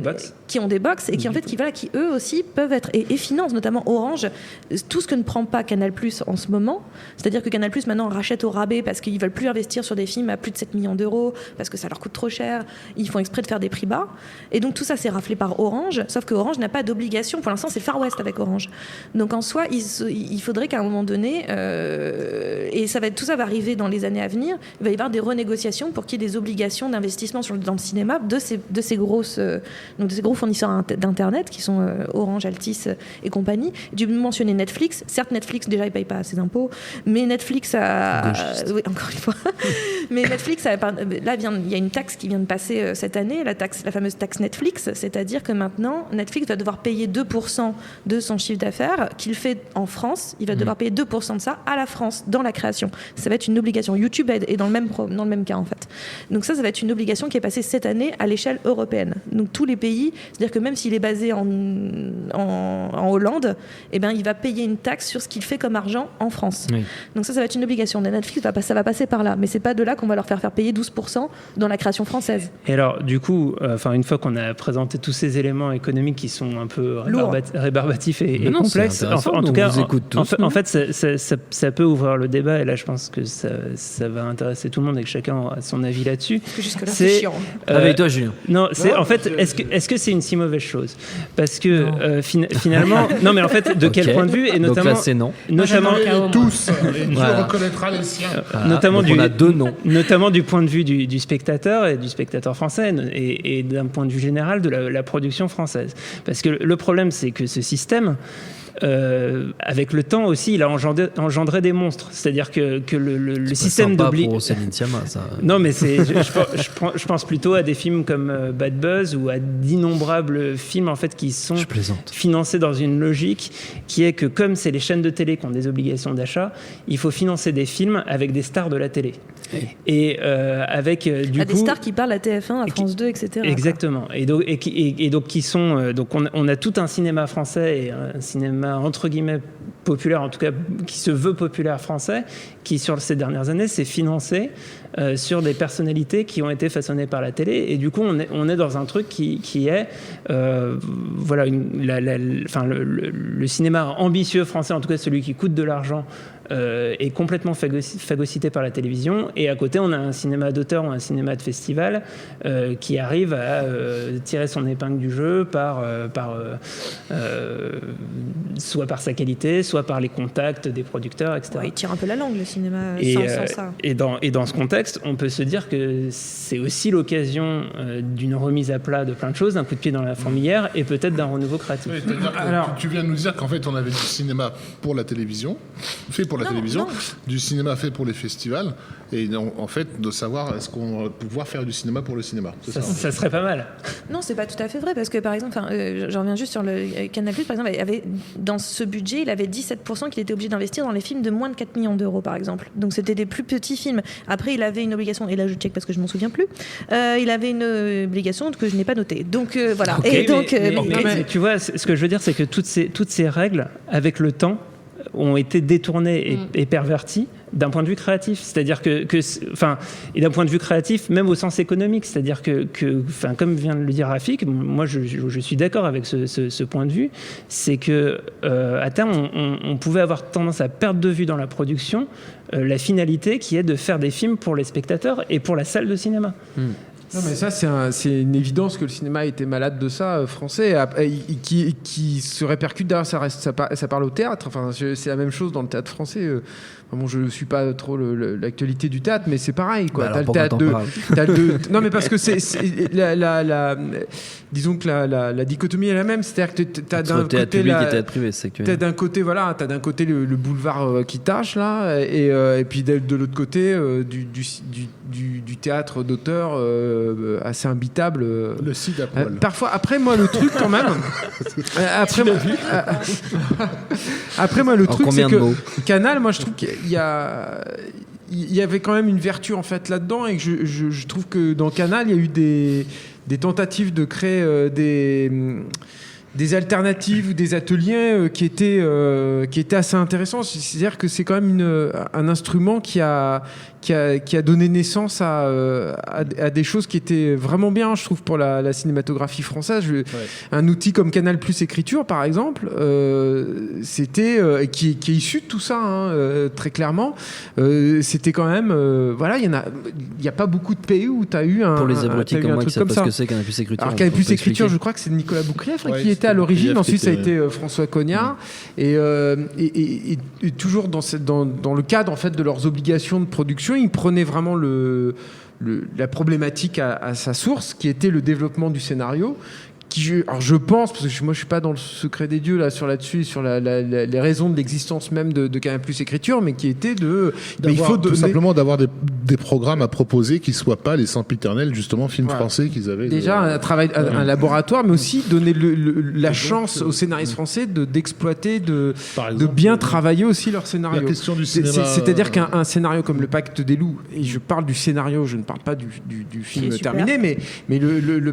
box, et qui en fait qui eux aussi peuvent être et financent, notamment Orange, tout ce que ne prend pas Canal+ en ce moment. C'est-à-dire que Canal+ maintenant rachète au rabais parce qu'ils veulent plus investir sur des films à plus de 7 millions d'euros parce que ça leur coûte trop cher. Ils font exprès de faire des prix bas. Et donc tout ça c'est raflé par Orange, sauf que Orange n'a pas d'obligation. Pour l'instant c'est Far West avec Orange. Donc en soi il faudrait qu'à un moment donné, et tout ça va arriver dans les années à venir, il va y avoir des renégociations pour qu'il y ait des obligations d'investissement dans le cinéma de ces gros fournisseurs d'internet qui sont Orange, Altis et compagnie. Tu mentionner Netflix. Certes Netflix déjà il paye pas ses impôts, mais Netflix oui, encore une fois. Mais Netflix là il y a une taxe qui vient de passer cette année, la fameuse taxe Netflix, c'est-à-dire que maintenant Netflix va devoir payer 2% de son chiffre d'affaires qu'il fait en France, il va devoir payer 2% de ça à la France dans la création. Ça va être une obligation. YouTube YouTube est dans le même cas en fait. Donc ça va être une obligation qui est passée cette année à l'échelle européenne. Donc tous les pays, c'est-à-dire que même s'il est basé en Hollande, eh ben, il va payer une taxe sur ce qu'il fait comme argent en France. Oui. Donc ça va être une obligation. Netflix, ça va passer par là. Mais c'est pas de là qu'on va leur faire payer 12% dans la création française. Et alors, du coup, une fois qu'on a présenté tous ces éléments économiques qui sont un peu rébarbatifs et complexes, en tout cas, en fait, ça peut ouvrir le débat. Et là, je pense que ça va intéresser tout le monde et que chacun a son avis là-dessus. Parce que jusque-là, c'est chiant. Avec toi, Julien. Non, en fait, est-ce que c'est une si mauvaise chose? Parce que finalement, non, mais en fait, de quel point de vue, et notamment, donc là, c'est non. Notamment tous, et Dieu reconnaîtra les siens. Notamment on a deux noms. Notamment du point de vue du spectateur et du spectateur français et d'un point de vue général de la production française. Parce que le problème, c'est que ce système, avec le temps aussi, il a engendré des monstres. C'est-à-dire que le système d'obligation. Non, mais je pense plutôt à des films comme Bad Buzz ou à d'innombrables films en fait qui sont financés dans une logique qui est que comme c'est les chaînes de télé qui ont des obligations d'achat, il faut financer des films avec des stars de la télé. Et avec du coup des stars qui parlent à TF1, à France 2, etc. Exactement. Et donc qui sont donc on a tout un cinéma français et un cinéma entre guillemets populaire, en tout cas qui se veut populaire français, qui sur ces dernières années s'est financé sur des personnalités qui ont été façonnées par la télé. Et du coup on est dans un truc qui est voilà le cinéma ambitieux français, en tout cas celui qui coûte de l'argent, est complètement phagocyté par la télévision, et à côté on a un cinéma d'auteur ou un cinéma de festival qui arrive à tirer son épingle du jeu soit par sa qualité, soit par les contacts des producteurs, etc. Ouais, il tire un peu la langue, le cinéma, sans ça. Et dans ce contexte, on peut se dire que c'est aussi l'occasion d'une remise à plat de plein de choses, d'un coup de pied dans la fourmilière et peut-être d'un renouveau créatif. Oui, alors, tu viens de nous dire qu'en fait on avait du cinéma pour la télévision, fait pour la télévision, du cinéma fait pour les festivals, et en fait de savoir est-ce qu'on va pouvoir faire du cinéma pour le cinéma. Ça serait pas mal. Non, c'est pas tout à fait vrai, parce que par exemple, j'en reviens juste sur le Canal+, par exemple, dans ce budget, il avait 17% qu'il était obligé d'investir dans les films de moins de 4 millions d'euros, par exemple. Donc c'était des plus petits films. Après, il avait une obligation, et là je check parce que je m'en souviens plus, il avait une obligation que je n'ai pas notée. Donc voilà. Okay, mais tu vois, ce que je veux dire, c'est que toutes ces règles, avec le temps, ont été détournées et perverties d'un point de vue créatif, c'est-à-dire et d'un point de vue créatif, même au sens économique, c'est-à-dire que comme vient de le dire Rafik, moi je suis d'accord avec ce point de vue, c'est que à terme on pouvait avoir tendance à perdre de vue dans la production la finalité qui est de faire des films pour les spectateurs et pour la salle de cinéma. Non, mais ça, c'est une évidence que le cinéma était malade de ça, français, qui se répercute derrière, ça parle au théâtre. Enfin, c'est la même chose dans le théâtre français. Bon, je ne suis pas trop l'actualité du théâtre, mais c'est pareil, quoi. Bah, t'as le théâtre non, mais parce que disons que la dichotomie est la même, c'est-à-dire que t'as d'un côté public et théâtre privé, c'est que t'as d'un côté le boulevard qui tâche là, et puis de l'autre côté du théâtre d'auteur assez imbitable. Le cid à poil. Parfois, après moi le truc quand même. Après moi le truc c'est que Canal, moi je trouve qu'il y avait quand même une vertu en fait là-dedans, et que je trouve que dans Canal il y a eu des tentatives de créer des alternatives ou des ateliers qui étaient assez intéressants. C'est-à-dire que c'est quand même un instrument qui a donné naissance à des choses qui étaient vraiment bien, je trouve, pour la cinématographie française. Un outil comme Canal+ Écriture, par exemple, c'était qui est issu de tout ça, très clairement. C'était quand même, il y a pas beaucoup de pays où tu as eu pour les abrutis comme moi qui savent pas ce que c'est Canal+ Écriture. Alors Canal+ Écriture, je crois que c'est Nicolas Boukrieff qui était à l'origine. Ensuite, ça a été François Cognard, et toujours dans le cadre en fait de leurs obligations de production, ils prenaient vraiment la problématique à sa source, qui était le développement du scénario, alors je pense, parce que moi je suis pas dans le secret des dieux là-dessus, sur les raisons de l'existence même de Canal+ Écriture, mais qui était il faut tout simplement d'avoir des programmes à proposer qui soient pas les sempiternels justement films français qu'ils avaient. Déjà un laboratoire, mais aussi donner la chance aux scénaristes français d'exploiter, de bien travailler aussi leur scénario. La question du cinéma. C'est-à-dire qu'un scénario comme Le Pacte des loups, et je parle du scénario, je ne parle pas du film terminé, mais le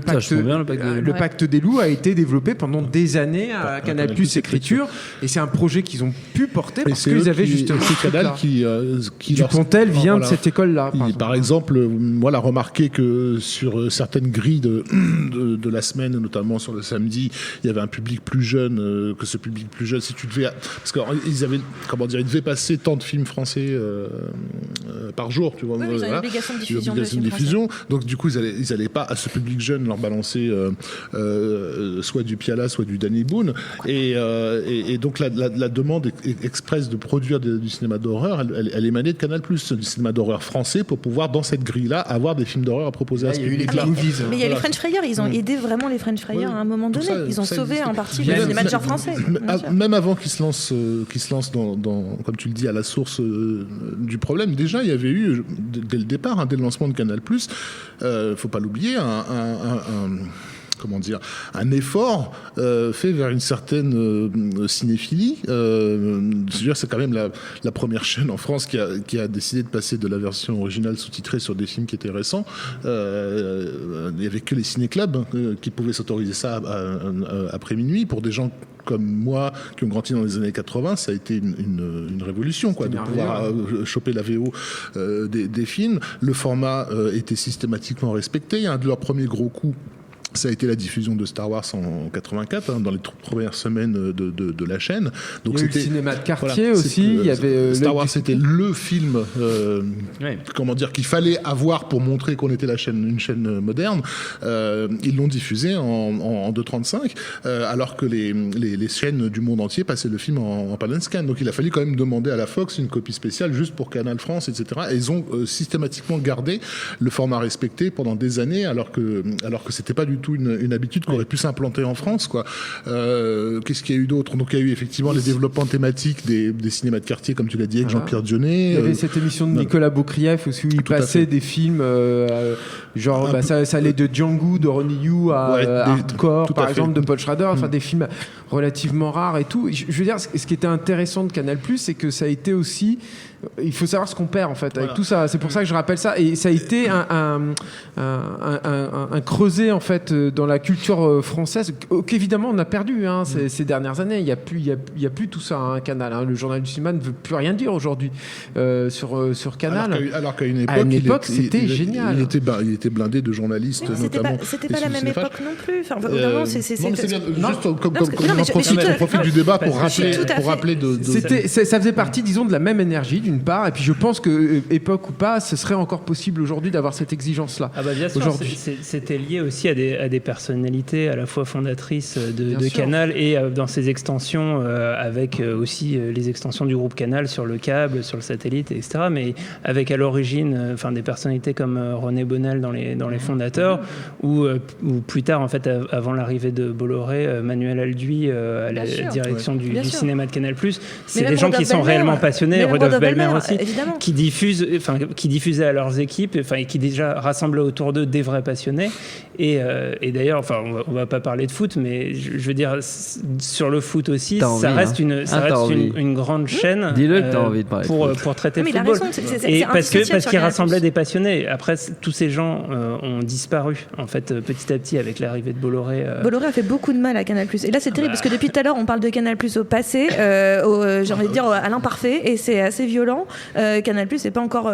Pacte des loups a été développé pendant des années à Canal+ Écriture, et c'est un projet qu'ils ont pu porter parce qu'ils avaient justement Canal qui Dupontel vient de cette école-là. Par exemple, voilà, remarquez que sur certaines grilles de la semaine, notamment sur le samedi, il y avait un public plus jeune, que ce public plus jeune, si tu devais, parce qu'ils avaient, ils devaient passer tant de films français par jour, tu vois. Oui, ils ont une obligation de diffusion. Donc du coup, ils allaient pas à ce public jeune leur balancer soit du Piala, soit du Danny Boone, et donc la demande expresse de produire du cinéma d'horreur, elle émanait de Canal+, du cinéma d'horreur français, pour pouvoir dans cette grille-là avoir des films d'horreur à proposer à ce public-là. Mais il y a les French Frayeurs, ils ont aidé vraiment les French Frayeurs à un moment donné. Ils ont sauvé en partie le cinéma de genre français. Même avant qu'ils se lancent dans, comme tu le dis, à la source du problème, déjà il y avait eu dès le départ, dès le lancement de Canal+, faut pas l'oublier, un effort fait vers une certaine cinéphilie. C'est quand même la première chaîne en France qui a décidé de passer de la version originale sous-titrée sur des films qui étaient récents. Il n'y avait que les ciné-clubs qui pouvaient s'autoriser ça après minuit. Pour des gens comme moi, qui ont grandi dans les années 80, ça a été une révolution, de pouvoir choper la VO des films. Le format était systématiquement respecté. Un de leurs premiers gros coups, ça a été la diffusion de Star Wars en 84, dans les premières semaines de la chaîne. Donc il y a eu le cinéma de quartier aussi. Il y avait Star Wars, c'était le film, qu'il fallait avoir pour montrer qu'on était une chaîne moderne. Ils l'ont diffusé en 2.35, alors que les chaînes du monde entier passaient le film en pan and scan. Donc il a fallu quand même demander à la Fox une copie spéciale juste pour Canal France, etc. Et ils ont systématiquement gardé le format respecté pendant des années, alors que c'était pas du tout une habitude qui aurait pu s'implanter en France, Qu'est-ce qu'il y a eu d'autre? Donc il y a eu effectivement les développements thématiques des cinémas de quartier, comme tu l'as dit, avec Jean-Pierre Dionnet. Il y avait cette émission de Nicolas Boukrieff aussi, où il passait des films ça allait de Django de Ronnie Yu à Hardcore, par exemple, de Paul Schrader, des films relativement rares et tout. Je veux dire, ce qui était intéressant de Canal+, c'est que ça a été aussi, il faut savoir ce qu'on perd en fait avec tout ça. C'est pour ça que je rappelle ça, et ça a été un creuset en fait dans la culture française qu'évidemment on a perdu ces dernières années. Il y a plus tout ça, Canal. Le journal du cinéma ne veut plus rien dire aujourd'hui sur Canal. Alors qu'à une époque, c'était génial. Il était blindé de journalistes, notamment. C'était pas la même époque non plus. Enfin, c'est bien. Juste comme on profite du débat pour rappeler ça faisait partie, disons, de la même énergie d'une part, et puis je pense que époque ou pas, ce serait encore possible aujourd'hui d'avoir cette exigence-là. Bien sûr, c'était lié aussi à des personnalités à la fois fondatrices de Canal et dans ses extensions, avec aussi les extensions du groupe Canal sur le câble, sur le satellite, etc. Mais avec à l'origine, des personnalités comme René Bonnel dans les fondateurs, ou plus tard, en fait, avant l'arrivée de Bolloré, Manuel Alduy à la direction du cinéma de Canal+. C'est des gens qui sont réellement passionnés, Rodolphe Belmer aussi, qui diffusaient à leurs équipes, et qui déjà rassemblaient autour d'eux des vrais passionnés. Et d'ailleurs, on va pas parler de foot, mais je veux dire, sur le foot aussi, ça reste une grande chaîne. Dis-le que t'as envie de parler pour traiter le football. Et parce qu'ils rassemblaient des passionnés. Après, tous ces gens ont disparu, en fait, petit à petit, avec l'arrivée de Bolloré. Bolloré a fait beaucoup de mal à Canal+. Et là, c'est terrible, parce que depuis tout à l'heure, on parle de Canal+ au passé, j'ai envie de dire à l'imparfait, et c'est assez violent. Canal+ n'est pas encore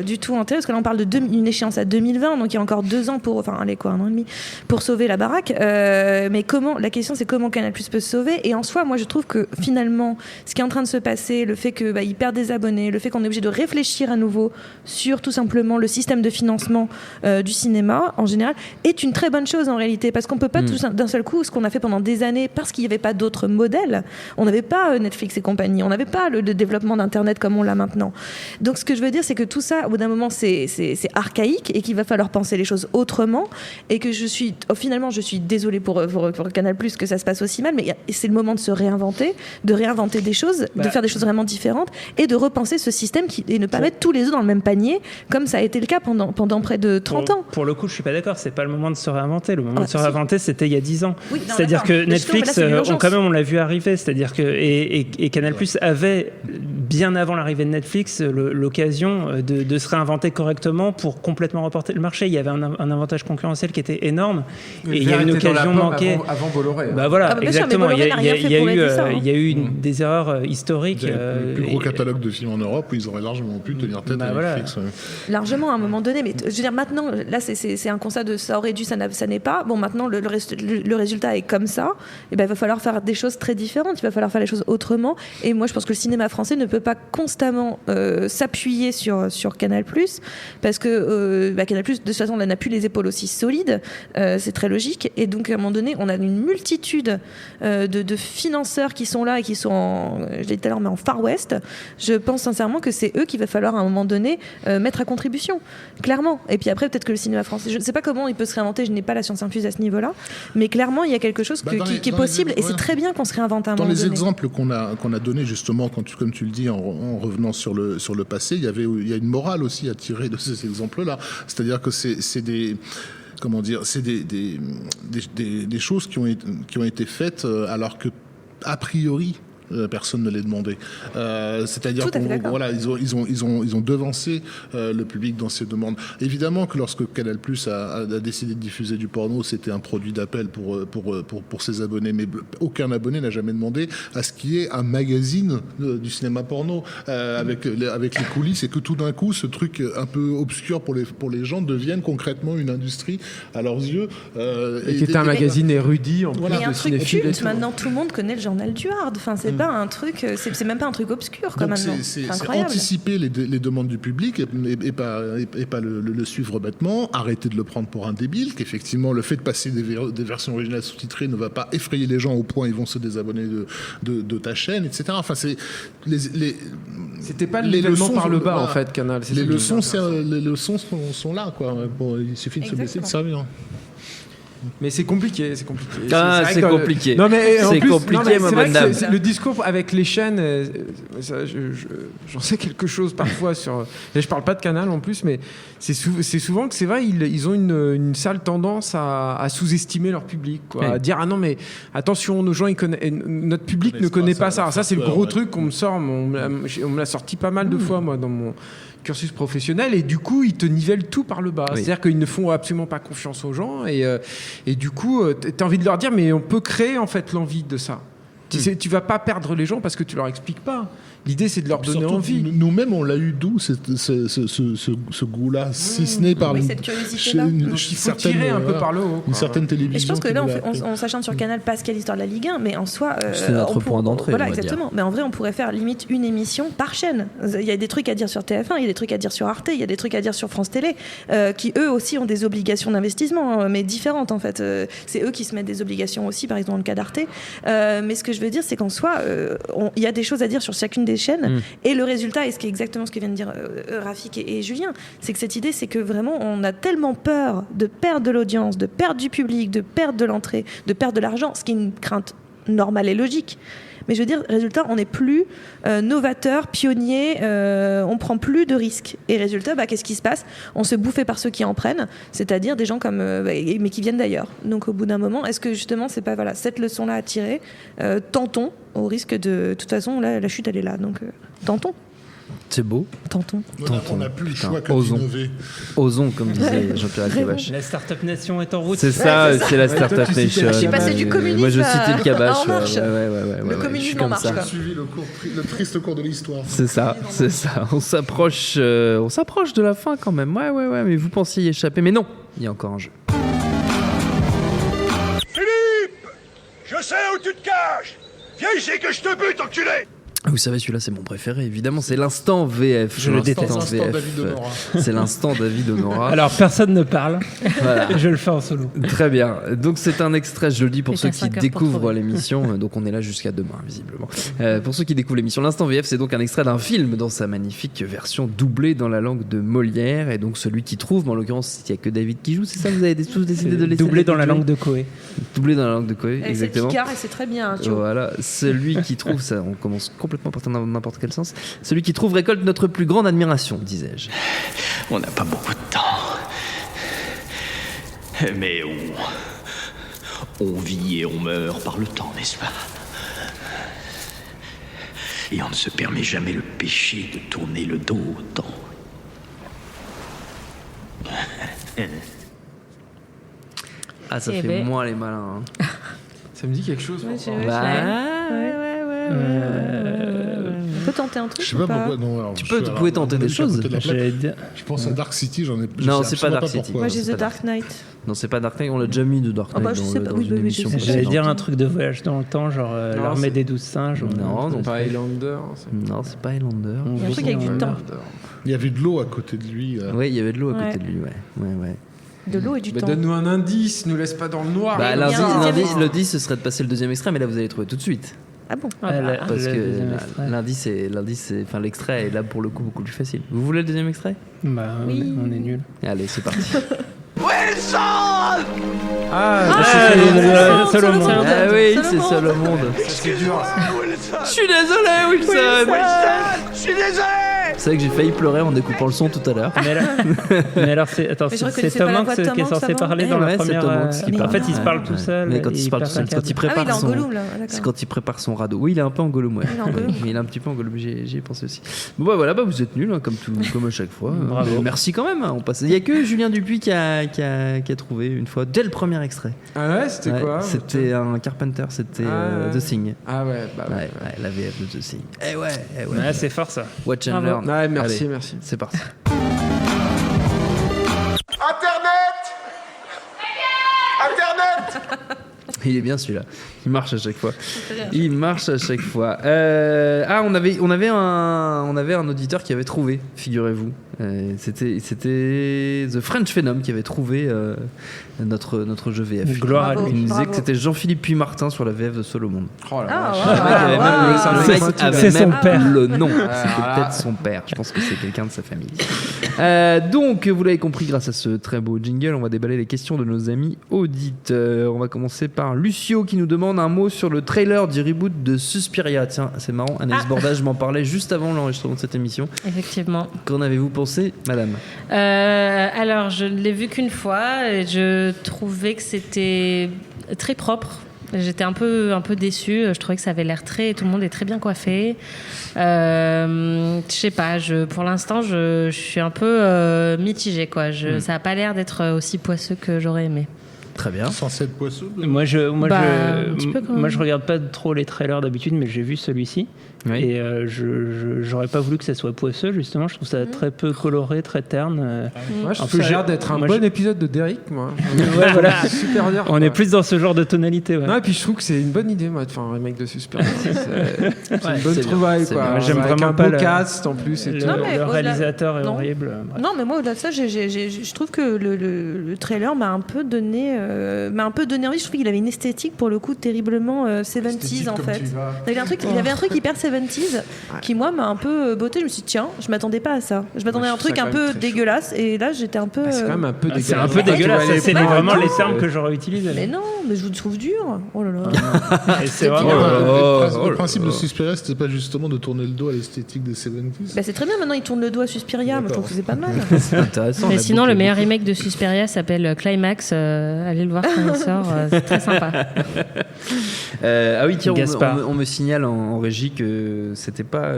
du tout enterré, parce que là, on parle d'une échéance à 2020, donc il y a encore 2 ans un an et demi, pour sauver la baraque. Mais la question, c'est comment Canal+ peut se sauver. Et en soi, moi, je trouve que finalement, ce qui est en train de se passer, le fait qu'ils perdent des abonnés, le fait qu'on est obligé de réfléchir à nouveau sur tout simplement le système de financement du cinéma en général est une très bonne chose en réalité, parce qu'on peut pas tout d'un seul coup, ce qu'on a fait pendant des années, parce qu'il n'y avait pas d'autres modèles, on n'avait pas Netflix et compagnie, on n'avait pas le développement d'internet comme on l'a maintenant. Donc ce que je veux dire, c'est que tout ça au bout d'un moment c'est archaïque et qu'il va falloir penser les choses autrement, et que finalement je suis désolée pour Canal+, que ça se passe aussi mal, mais c'est le moment de se réinventer des choses, de faire des choses vraiment différentes, et de repenser ce système et ne pas mettre tous les œufs dans le même panier, comme ça a été le cas pendant près de 30 ans. Pour le coup, je suis pas d'accord, c'est pas le moment de se réinventer. Le moment de se réinventer, c'était il y a 10 ans. Oui, c'est-à-dire que Netflix, on l'a vu arriver, c'est-à-dire que et Canal+ avait, bien avant l'arrivée de Netflix, l'occasion de se réinventer correctement pour complètement reporter le marché. Il y avait un avantage concurrentiel qui était énorme, et il y a une occasion manquée. Avant Bolloré. Bah voilà, exactement. Il y a eu des erreurs historiques. Le plus gros catalogue de films en Europe, où ils auraient largement pu tenir tête à Netflix. Largement à un moment donné, mais je veux dire maintenant, là c'est un constat de ça aurait dû, ça n'est pas. Bon, maintenant le résultat est comme ça. Et ben il va falloir faire des choses très différentes. Il va falloir faire les choses autrement. Et moi je pense que le cinéma français ne peut pas constamment s'appuyer sur Canal+, parce que Canal+, de toute façon, on n'a plus les épaules aussi solides. C'est très logique. Et donc à un moment donné, on a une multitude de financeurs qui sont là et qui sont, je l'ai dit tout à l'heure, mais en Far West. Je pense sincèrement que c'est eux qu'il va falloir à un moment donné mettre à contribution, clairement. Et puis après, peut-être que le cinéma français, je ne sais pas comment il peut se réinventer, je n'ai pas la science infuse à ce niveau-là, mais clairement, il y a quelque chose qui est possible, et c'est très bien qu'on se réinvente à un moment donné. Dans les exemples qu'on a donnés, justement, comme tu le dis, en revenant sur le passé, il y a une morale aussi à tirer de ces exemples-là. C'est-à-dire que c'est des... Comment dire, c'est des choses qui ont été faites alors que, a priori, personne ne les demandait. C'est-à-dire qu'ils ont devancé le public dans ses demandes. Évidemment que lorsque Canal+ a décidé de diffuser du porno, c'était un produit d'appel pour ses abonnés, mais aucun abonné n'a jamais demandé à ce qu'il y ait un magazine du cinéma porno avec les coulisses, et que tout d'un coup, ce truc un peu obscur pour les gens devienne concrètement une industrie à leurs yeux. Et qui était un magazine érudit en plus de un truc culte, maintenant tout le monde connaît le journal du Hard. Enfin, c'est pas un truc, c'est même pas un truc obscur comme maintenant. C'est anticiper les demandes du public et pas le suivre bêtement, arrêter de le prendre pour un débile, qu'effectivement le fait de passer des versions originales sous-titrées ne va pas effrayer les gens au point ils vont se désabonner de ta chaîne, etc. Enfin, c'était pas l'événement par le bas en fait, Canal. Les leçons sont là, quoi. Bon, il suffit de se baisser de servir. Mais c'est compliqué. C'est compliqué. Non, mais c'est compliqué, c'est vrai que le discours avec les chaînes, j'en sais quelque chose parfois sur. Là, je parle pas de Canal en plus, mais c'est souvent que c'est vrai, ils ont une sale tendance à sous-estimer leur public, quoi, à dire non mais attention, nos gens notre public ne connaît pas ça. Alors ça c'est le gros truc qu'on me sort, on me l'a sorti pas mal de fois moi dans mon cursus professionnel, et du coup ils te nivellent tout par le bas. C'est-à-dire qu'ils ne font absolument pas confiance aux gens, et du coup t'as envie de leur dire mais on peut créer en fait l'envie de ça. Tu vas pas perdre les gens parce que tu leur expliques pas. L'idée, c'est de leur donner envie. Nous-mêmes, on l'a eu d'où ce goût-là, si ce n'est par cette curiosité-là. Il faut tirer un peu par le haut. Une certaine télévision. Et je pense que là, on s'acharne sur Canal parce qu'il y a l'histoire de la Ligue 1, mais en soi, c'est notre point d'entrée. Voilà, exactement. Mais en vrai, on pourrait faire limite une émission par chaîne. Il y a des trucs à dire sur TF1, il y a des trucs à dire sur Arte, il y a des trucs à dire sur France Télé, qui eux aussi ont des obligations d'investissement, mais différentes en fait. C'est eux qui se mettent des obligations aussi, par exemple dans le cas d'Arte. Mais ce que je veux dire, c'est qu'en soi, il y a des choses à dire sur chacune des chaînes. Et le résultat, et ce qui est exactement ce que viennent de dire Rafik et Julien, c'est que cette idée, c'est que vraiment, on a tellement peur de perdre de l'audience, de perdre du public, de perdre de l'entrée, de perdre de l'argent, ce qui est une crainte normale et logique. Mais je veux dire, résultat, on n'est plus novateur, pionnier, on prend plus de risques. Et résultat, qu'est-ce qui se passe ? On se bouffe par ceux qui en prennent, c'est-à-dire des gens comme, mais qui viennent d'ailleurs. Donc au bout d'un moment, est-ce que justement, c'est pas cette leçon-là à tirer ? Tentons, au risque de toute façon, là, la chute, elle est là. Donc tentons. C'est beau. Tentons. On n'a plus le choix que d'innover. Osons, comme disait Jean-Pierre Elkabbach. La Startup Nation est en route. C'est ça, c'est la Startup Nation. J'ai passé du communisme. Moi, je citais le Kabbach. En marche. Le communisme en marche. J'ai suivi le triste cours de l'histoire. C'est ça. On s'approche de la fin quand même. Ouais. Mais vous pensiez y échapper, mais non. Il y a encore un jeu. Philippe, je sais où tu te caches. Viens ici que je te bute, enculé. Vous savez, celui-là, c'est mon préféré. Évidemment, c'est l'instant VF. Je le déteste. L'instant David Honora. C'est l'instant David Honora. Alors, personne ne parle. Voilà. Je le fais en solo. Très bien. Donc, c'est un extrait, je le dis pour Et ceux t'as qui 5 heures pour découvrent trouver. l'émission. Donc, on est là jusqu'à demain, visiblement. Pour ceux qui découvrent l'émission, l'instant VF, c'est donc un extrait d'un film dans sa magnifique version doublée dans la langue de Molière. Et donc, celui qui trouve, mais en l'occurrence, il n'y a que David qui joue, c'est ça? Vous avez tous décidé de laisser Doublé dans la David langue de Koé. jouer doublé dans la langue de Koé, Avec exactement. cette et c'est très bien. Tu vois. Voilà, celui qui trouve, ça, on commence complètement par dans n'importe quel sens. Celui qui trouve récolte notre plus grande admiration, disais-je. On n'a pas beaucoup de temps. Mais on vit et on meurt par le temps, n'est-ce pas? Et on ne se permet jamais le péché de tourner le dos au temps. Ah, ça Eh fait ben. moins les malins. Hein. Ça me dit quelque chose. Ouais, pourtant. ouais, Bah, On peut tenter un truc Je sais ou pas pas pourquoi. Non, alors, Tu je peux- suis- tu alors, pouvais tenter on des est juste à choses. côté de la plaque. J'allais dire. Je pense à Dark City, j'en ai. je Non, sais c'est pas absolument Dark City. pourquoi. Moi, j'ai c'est The pas Dark Knight. Non, c'est pas Dark Knight, on l'a déjà mis de Dark Ah Knight bah, je sais pas, oui, dans oui, une oui, je émission sais. J'allais précédente. dire un truc de voyage dans le temps, genre Non, l'armée c'est- des 12 singes. Non, non, Pas Highlander. non, c'est pas Highlander. Il y a un truc avec du temps. Il y avait de l'eau à côté de lui. Ouais, il y avait de l'eau à Ouais. côté de lui, ouais. Ouais. De l'eau et du Bah, temps. donne-nous un indice, nous laisse pas dans le noir. Bah, il y a lundi, un deuxième lundi, extrait. le 10, ce serait de passer le deuxième extrait, mais là, vous allez trouver tout de suite. Ah bon Ah bah, Parce que deuxième extrait. lundi, c'est, enfin, l'extrait est là pour le coup beaucoup plus facile. Vous voulez le deuxième extrait? Bah, Oui. on est nuls. Allez, c'est parti. Solomon. Ah oui, c'est Solomon. seul au monde. C'est dur. Je suis désolé, Wilson. Je suis désolé. C'est vrai que j'ai failli pleurer en découpant le son tout à l'heure. Mais alors, attends, Mais je c'est reconnaissais Tom pas la Hanks voix de Tom qui est Hanks censé avant. parler Eh dans ouais, la c'est première. Tom Hanks qui parle. En fait, il se parle Ouais. tout seul. Mais quand il se parle tout seul, quand il Ah oui, prépare il est en son. Gollum là. C'est D'accord. quand il prépare son radeau. Oui, il est un peu en Gollum, ouais. Il est en Gollum. Mais il est un petit peu en Gollum, j'y ai pensé aussi. Bon, bah voilà, bah, vous êtes nuls, hein, comme à chaque fois. Bravo. Mais merci quand même. Hein, on passe. Il y a que Julien Dupuis qui a trouvé une fois, dès le premier extrait. Ah ouais, c'était Ouais, quoi? C'était un Carpenter, c'était Ah, ouais. The Thing. Ah ouais, bah Ouais, ouais. ouais, la VF de The Thing. Eh ouais. Ouais, c'est fort ça. Watch and Bravo. learn. Ouais, merci, Allez, merci. c'est parti. Il est bien celui-là. Il marche à chaque fois. Il marche à chaque fois. Ah, on avait un auditeur qui avait trouvé, figurez-vous. C'était The French Phenom qui avait trouvé notre jeu VF. Gloire à Bravo. lui. Il nous disait Bravo. que c'était Jean-Philippe Puy-Martin sur la VF de Solomon. Oh la Ah, vache. ouais. Le mec avait Ah, même, ouais. le mec C'est avait son même père. le nom. Ah, C'était ah. peut-être son père. Je pense que c'est quelqu'un de sa famille. Donc, vous l'avez compris, grâce à ce très beau jingle, on va déballer les questions de nos amis auditeurs. On va commencer par Lucio qui nous demande un mot sur le trailer du reboot de Suspiria. Tiens, c'est marrant. Anaïs Bordage m'en parlait juste avant l'enregistrement de cette émission. Effectivement. Qu'en avez-vous pensé, madame? Alors, je ne l'ai vu qu'une fois et je trouvais que c'était très propre. J'étais un peu déçue. Je trouvais que ça avait l'air tout le monde est très bien coiffé. Je sais pas. Pour l'instant, je suis un peu mitigée, quoi. Ça a pas l'air d'être aussi poisseux que j'aurais aimé. Très bien. Censé être poisseux. Moi, un petit peu quand même. je regarde pas trop les trailers d'habitude, mais j'ai vu celui-ci. Oui. Et j'aurais pas voulu que ça soit poisseux, justement. Je trouve ça très peu coloré, très terne. Moi, je En trouve plus, ça a l'air d'être un moi, bon épisode de Derrick, moi. Ouais, voilà. C'est super dur. On quoi. est plus dans ce genre de tonalité. Ouais. Non, et puis je trouve que c'est une bonne idée, moi, de faire un remake de Suspiria. C'est une bonne c'est trouvaille, bien, c'est quoi. bien. Moi, j'aime Avec vraiment un pas beau le- cast en plus. Et Le, tout. Non, mais le au-delà- réalisateur est non. horrible. Bref. Non, mais moi, au-delà de ça, je trouve que le trailer m'a un peu donné envie. Je trouve qu'il avait une esthétique, pour le coup, terriblement 70s, en fait. Il avait un truc hyper 70s qui, moi, m'a un peu botté. Je me suis dit, tiens, je m'attendais pas à ça. Je m'attendais à un je trouve truc ça un quand même peu très dégueulasse. Et là, j'étais un peu. Ah, c'est quand même un peu dégueulasse. C'est un peu dégueulasse. C'est vraiment les termes que j'aurais utilisés. Mais non, mais je vous trouve dur. Oh là là. Et c'est Le vraiment. principe de Suspiria, c'était pas justement de tourner le dos à l'esthétique des 70s. Bah, c'est très bien, maintenant, il tourne le dos à Suspiria. Moi, je trouve que c'est pas mal. C'est intéressant. Mais la sinon, boucle le est meilleur bouclée. remake de Suspiria s'appelle Climax. Allez le voir quand il sort. C'est très sympa. Ah oui, tiens, Gaspard. on me signale en régie que c'était pas.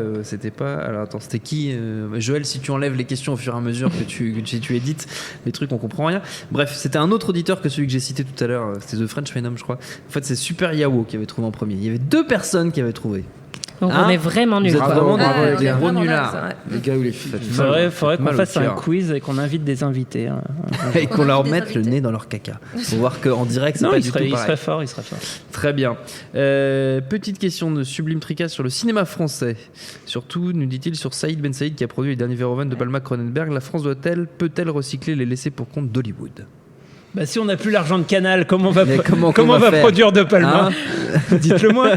Alors attends, c'était qui Joël, si tu enlèves les questions au fur et à mesure que tu édites les trucs, on comprend rien. Bref, c'était un autre auditeur que celui que j'ai cité tout à l'heure. C'était The French Phenom, je crois. En fait, c'est Super Yao qui avait trouvé en premier. Il y avait deux personnes qui avaient trouvé. Donc on est vraiment nuls. Vous êtes vraiment Ouais, des on est gros vraiment nullards. là, ouais. Les gars, vous les Il faudrait qu'on mal au fasse un cœur. quiz et qu'on invite des invités. Hein. Et qu'on leur Des mette le invités. nez dans leur caca. Faut voir qu'en direct, c'est Non, pas il du serait, tout il pareil. serait fort, il serait fort. Très bien. Petite question de Sublime Tricas sur le cinéma français. Surtout, nous dit-il, sur Saïd Ben Saïd qui a produit les derniers Verhoeven de Palma Cronenberg. La France peut-elle recycler les laissés pour compte d'Hollywood? Bah, si on n'a plus l'argent de Canal, comment on va, Mais comment on va faire produire De Palma Dites-le moi.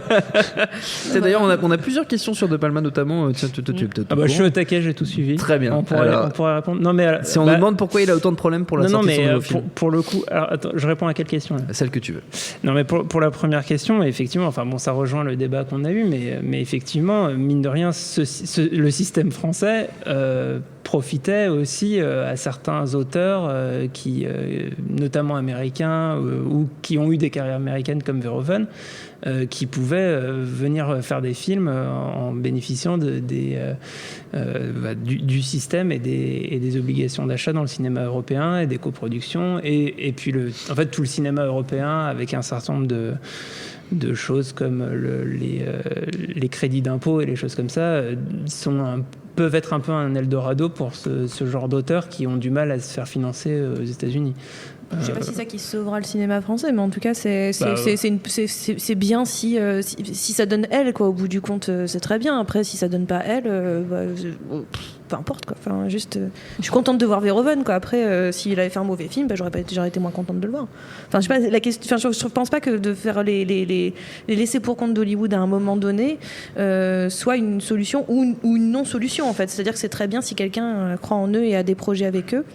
C'est d'ailleurs, on a plusieurs questions sur De Palma, notamment. Tiens, tu es peut-être. Ah bah, je suis au taquet, j'ai tout suivi. Très bien. On pourrait répondre. Non, mais, si on nous demande pourquoi il a autant de problèmes pour la non, sortie mais de son nouveau film. pour le coup, alors, attends, je réponds à quelle question là? Celle que tu veux. Non, mais pour la première question, effectivement, enfin bon, ça rejoint le débat qu'on a eu, mais effectivement, mine de rien, le système français profitait aussi à certains auteurs qui, notamment américains, ou qui ont eu des carrières américaines comme Verhoeven, qui pouvaient venir faire des films en bénéficiant du système et des obligations d'achat dans le cinéma européen et des coproductions et puis en fait tout le cinéma européen avec un certain nombre de choses comme les crédits d'impôt et les choses comme ça peuvent être un peu un Eldorado pour ce genre d'auteurs qui ont du mal à se faire financer aux États-Unis. Je sais pas si c'est ça qui sauvera le cinéma français, mais en tout cas, c'est bien si ça donne elle, quoi. Au bout du compte, c'est très bien. Après, si ça donne pas elle, peu importe, quoi. Enfin, juste, je suis contente de voir Verhoeven, quoi. Après, s'il avait fait un mauvais film, j'aurais été moins contente de le voir. Enfin, je sais pas. La question, enfin, je pense pas que de faire les laissés pour compte d'Hollywood à un moment donné soit une solution ou une non-solution, en fait. C'est-à-dire que c'est très bien si quelqu'un croit en eux et a des projets avec eux.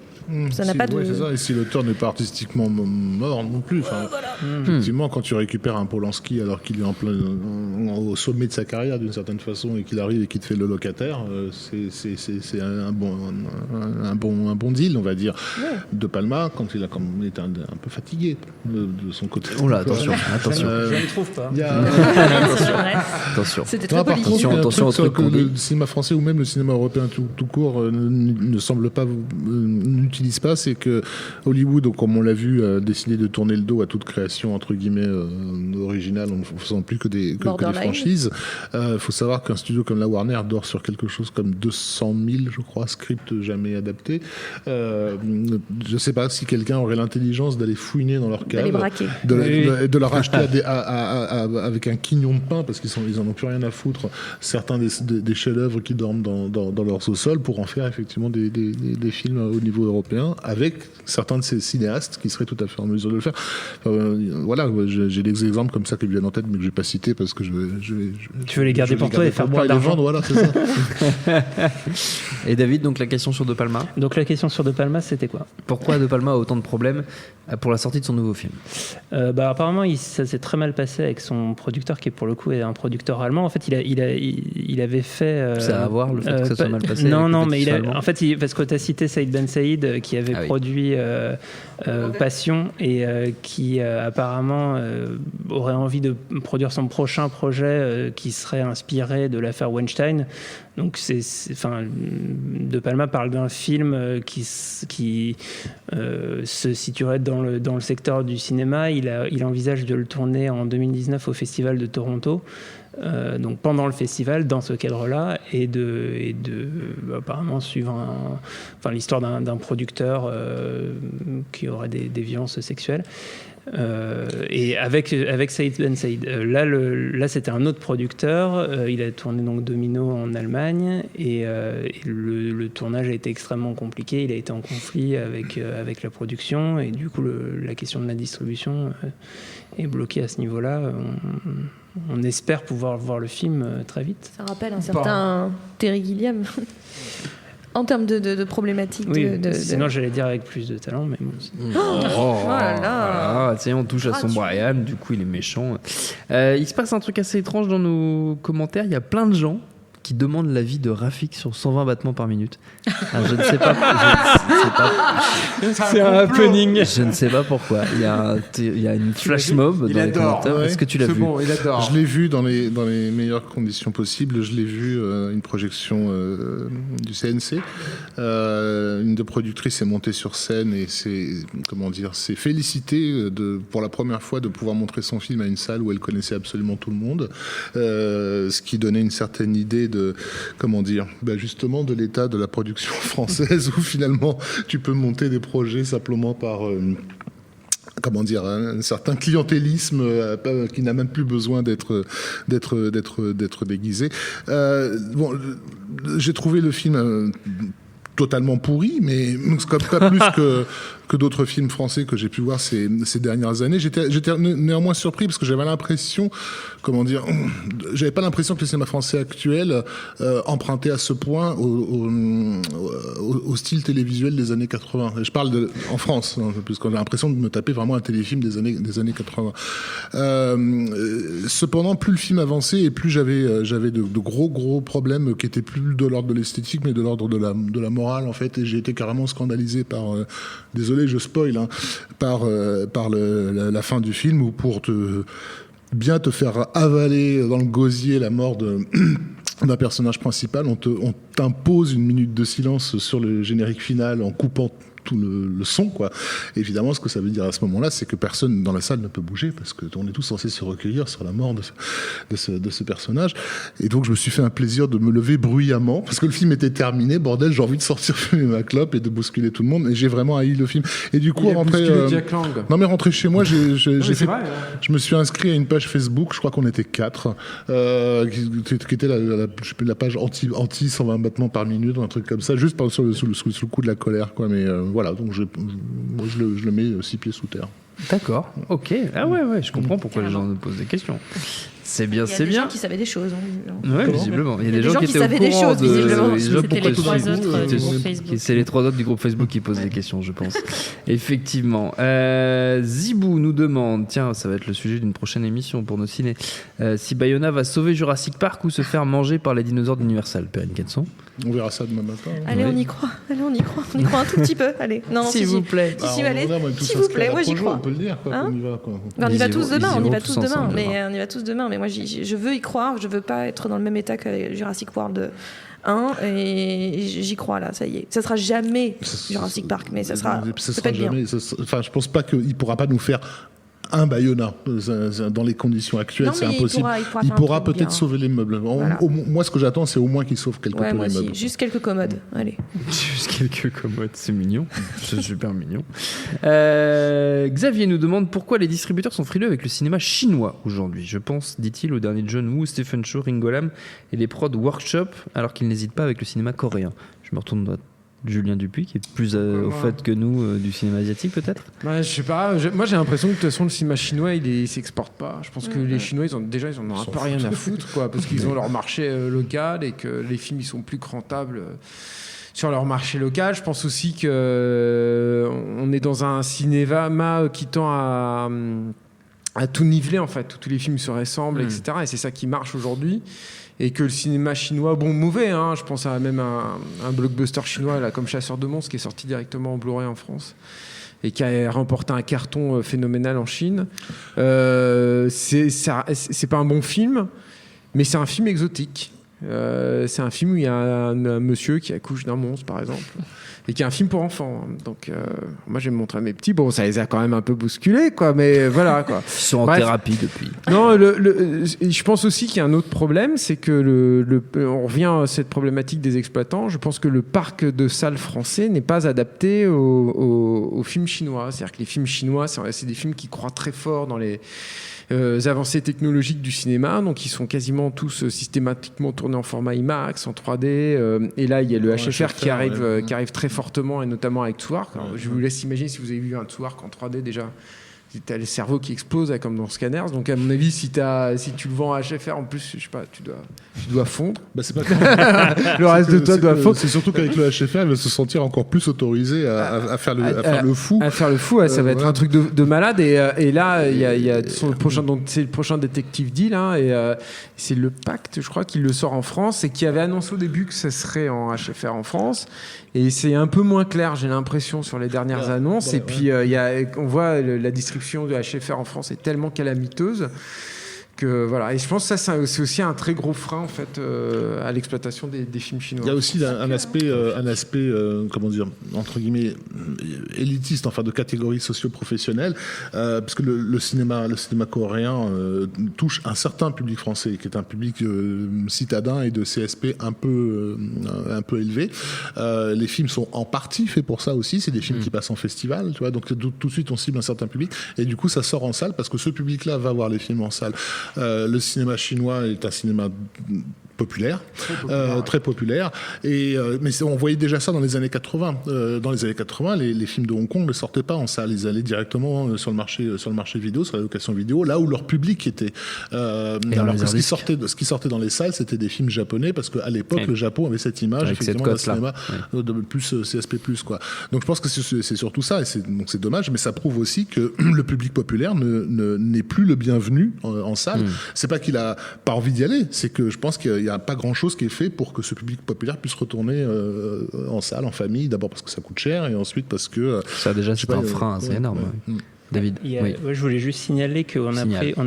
Ça n'a pas de... c'est ça. Et si l'auteur n'est pas artistiquement mort non plus. Effectivement, quand tu récupères un Polanski alors qu'il est au sommet de sa carrière d'une certaine façon et qu'il arrive et qu'il te fait le locataire, c'est un bon deal, on va dire. Ouais. De Palma, quand il était un peu fatigué de son côté. Oh là, attention. Je ne trouve pas. Attention. C'était très politique. Attention au truc qu'on dit. Le cinéma français ou même le cinéma européen tout court ne semble pas n'utilise pas, c'est que Hollywood, comme on l'a vu, a décidé de tourner le dos à toute création entre guillemets originale en ne faisant plus que des franchises. Faut savoir qu'un studio comme la Warner dort sur quelque chose comme 200 000, je crois, scripts jamais adaptés. Je sais pas si quelqu'un aurait l'intelligence d'aller fouiner dans leur cave, de leur acheter avec un quignon de pain, parce qu'ils en ont plus rien à foutre, certains des chefs-d'œuvre qui dorment dans leur sous-sol, pour en faire effectivement des films au niveau européen, avec certains de ces cinéastes qui seraient tout à fait en mesure de le faire. Voilà, j'ai des exemples comme ça qui me viennent en tête, mais que je vais pas citer parce que tu veux les garder pour toi et faire plein d'argent. Voilà, c'est ça. Et David, donc la question sur De Palma. Donc la question sur De Palma, c'était quoi? Pourquoi De Palma a autant de problèmes pour la sortie de son nouveau film? Apparemment, ça s'est très mal passé avec son producteur, qui pour le coup est un producteur allemand. En fait, il avait fait. Ça a à voir le fait que ça soit mal passé. Non, mais parce que tu as cité Saïd Ben Saïd, qui avait produit Passion et qui apparemment aurait envie de produire son prochain projet qui serait inspiré de l'affaire Weinstein. Donc, De Palma parle d'un film qui se situerait dans le secteur du cinéma. Il envisage de le tourner en 2019 au Festival de Toronto. Donc pendant le festival, dans ce cadre-là, et apparemment suivre l'histoire d'un producteur qui aurait des violences sexuelles. Et avec Saïd Ben Saïd. Là, c'était un autre producteur. Il a tourné donc Domino en Allemagne et le tournage a été extrêmement compliqué. Il a été en conflit avec la production et du coup la question de la distribution est bloquée à ce niveau-là. On espère pouvoir voir le film très vite. Ça rappelle un certain Terry Gilliam. En termes de problématiques. Oui, sinon j'allais dire avec plus de talent, mais bon. Oh là là. Voilà, on touche à son Brian, du coup il est méchant. Il se passe un truc assez étrange dans nos commentaires. Il y a plein de gens qui demande l'avis de Rafik sur 120 battements par minute. Je ne sais pas. C'est un happening. Je ne sais pas pourquoi. Il y a une flash mob dans les commentaires. Ouais, est-ce que tu l'as vu? Bon, il adore. Je l'ai vu dans les meilleures conditions possibles. Je l'ai vu une projection du CNC. Une des productrices est montée sur scène et s'est félicitée pour la première fois de pouvoir montrer son film à une salle où elle connaissait absolument tout le monde. Ce qui donnait une certaine idée de, justement de l'état de la production française où finalement tu peux monter des projets simplement par un certain clientélisme qui n'a même plus besoin d'être déguisé. J'ai trouvé le film totalement pourri, mais pas plus que d'autres films français que j'ai pu voir ces dernières années. J'étais néanmoins surpris parce que j'avais l'impression, j'avais pas l'impression que le cinéma français actuel empruntait à ce point au style télévisuel des années 80. Et je parle en France, puisqu'on a l'impression de me taper vraiment un téléfilm des années 80. Cependant, plus le film avançait et plus j'avais de gros problèmes qui étaient plus de l'ordre de l'esthétique, mais de l'ordre de la morale, en fait. Et j'ai été carrément scandalisé par désolé, je spoil, par la fin du film où pour bien te faire avaler dans le gosier la mort d'un personnage principal, on t'impose une minute de silence sur le générique final en coupant tout le son, quoi. Et évidemment, ce que ça veut dire à ce moment-là, c'est que personne dans la salle ne peut bouger parce que on est tous censés se recueillir sur la mort de ce personnage. Et donc, je me suis fait un plaisir de me lever bruyamment parce que le film était terminé. Bordel, j'ai envie de sortir fumer ma clope et de bousculer tout le monde. Et j'ai vraiment haï le film. Et du coup, rentrer chez moi, je me suis inscrit à une page Facebook. Je crois qu'on était 4, qui était la page anti 120 battements par minute, un truc comme ça, juste sous le coup de la colère, quoi. Mais voilà, donc je le mets 6 pieds sous terre. D'accord, ok. Ah ouais, je comprends pourquoi les gens nous posent des questions. C'est bien, c'est bien. Il y a des gens qui savaient des choses. Ouais, visiblement. Il y a des gens qui étaient au courant C'était les 3 autres du groupe Facebook. C'est les 3 autres du groupe Facebook qui posent des questions, je pense. Effectivement. Zibou nous demande, tiens, ça va être le sujet d'une prochaine émission pour nos ciné, si Bayona va sauver Jurassic Park ou se faire manger par les dinosaures d'Universal. Perrine Quetzon. On verra ça demain matin. Allez, on y croit. On y croit un tout petit peu. Allez. Non, s'il vous plaît. Allez. S'il vous plaît, moi j'y crois. On peut le dire, quoi. On y va, quoi. On y va tous demain. Mais moi, je veux y croire. Je veux pas être dans le même état que Jurassic World 1 et j'y crois là. Ça y est. Ça sera jamais Jurassic Park, mais ça sera peut-être bien. Enfin, je pense pas qu'il pourra pas nous faire un Bayona dans les conditions actuelles, c'est impossible. Il pourra peut-être sauver les meubles. Voilà. Moi, ce que j'attends, c'est au moins qu'il sauve quelque peu les meubles. Juste quelques commodes. Allez. Juste quelques commodes, c'est mignon. C'est super mignon. Xavier nous demande pourquoi les distributeurs sont frileux avec le cinéma chinois aujourd'hui. Je pense, dit-il, au dernier John Woo, Stephen Chow, Ringo Lam et les prods Workshop, alors qu'ils n'hésitent pas avec le cinéma coréen. Je me retourne dans Julien Dupuis, qui est plus au fait que nous du cinéma asiatique, peut-être. Je sais pas. Moi, j'ai l'impression que de toute façon, le cinéma chinois, il s'exporte pas. Je pense que les Chinois, ils en ont un peu rien à foutre, quoi, parce qu'ils ont leur marché local et que les films, ils sont plus rentables sur leur marché local. Je pense aussi que on est dans un cinéma qui tend à tout niveler, en fait, où tous les films se ressemblent, etc. Et c'est ça qui marche aujourd'hui. Et que le cinéma chinois, mauvais, hein, je pense à même un blockbuster chinois là, comme Chasseur de monstres qui est sorti directement en Blu-ray en France et qui a remporté un carton phénoménal en Chine. C'est pas un bon film, mais c'est un film exotique. C'est un film où il y a un monsieur qui accouche d'un monstre, par exemple, et qui est un film pour enfants. Donc, moi, je vais me montrer à mes petits. Bon, ça les a quand même un peu bousculés, quoi, mais voilà, quoi. Ils sont en thérapie depuis. Non, je pense aussi qu'il y a un autre problème, c'est que on revient à cette problématique des exploitants. Je pense que le parc de salles français n'est pas adapté aux films chinois. C'est-à-dire que les films chinois, c'est des films qui croient très fort dans les avancées technologiques du cinéma, donc ils sont quasiment tous systématiquement tournés en format IMAX, en 3D, et là il y a le HFR qui arrive très fortement, et notamment avec Tsuark. Je vous laisse imaginer si vous avez vu un Tsuark en 3D déjà, t'as le cerveau qui explose comme dans Scanners. Donc à mon avis, si tu le vends à HFR, en plus, je sais pas, tu dois fondre. C'est pas le reste de toi doit fondre. C'est surtout qu'avec le HFR, il va se sentir encore plus autorisé à faire le fou. À faire le fou, ça va être un truc de malade. Et là, il y a le prochain, donc c'est le prochain Detective Deal, hein, et c'est le Pacte, je crois, qui le sort en France et qui avait annoncé au début que ça serait en HFR en France. Et c'est un peu moins clair, j'ai l'impression, sur les dernières annonces. Et puis, on voit la distribution de HFR en France est tellement calamiteuse que voilà. Et je pense que ça, c'est aussi un très gros frein en fait à l'exploitation des films chinois. Il y a aussi un aspect comment dire, entre guillemets élitiste, enfin de catégorie socio-professionnelle, parce que le cinéma coréen touche un certain public français qui est un public citadin et de CSP un peu élevé. Les films sont en partie faits pour ça aussi. C'est des films qui passent en festival, tu vois. Donc tout de suite on cible un certain public et du coup ça sort en salle parce que ce public-là va voir les films en salle. Le cinéma chinois est un cinéma populaire, très populaire. Mais on voyait déjà ça dans les années 80. Dans les années 80, les films de Hong Kong ne sortaient pas en salle. Ils allaient directement sur le marché vidéo, sur la location vidéo, là où leur public était. Alors que ce qui sortait dans les salles, c'était des films japonais, parce qu'à l'époque, le Japon avait cette image, avec effectivement, d'un cinéma de plus CSP+, quoi. Donc je pense que c'est surtout ça, et c'est dommage, mais ça prouve aussi que le public populaire n'est plus le bienvenu en salle. C'est pas qu'il a pas envie d'y aller, c'est que je pense qu'il n'y a pas grand-chose qui est fait pour que ce public populaire puisse retourner en salle, en famille, d'abord parce que ça coûte cher, et ensuite parce que... Ça déjà, c'est un frein assez énorme. David. Je voulais juste signaler qu'on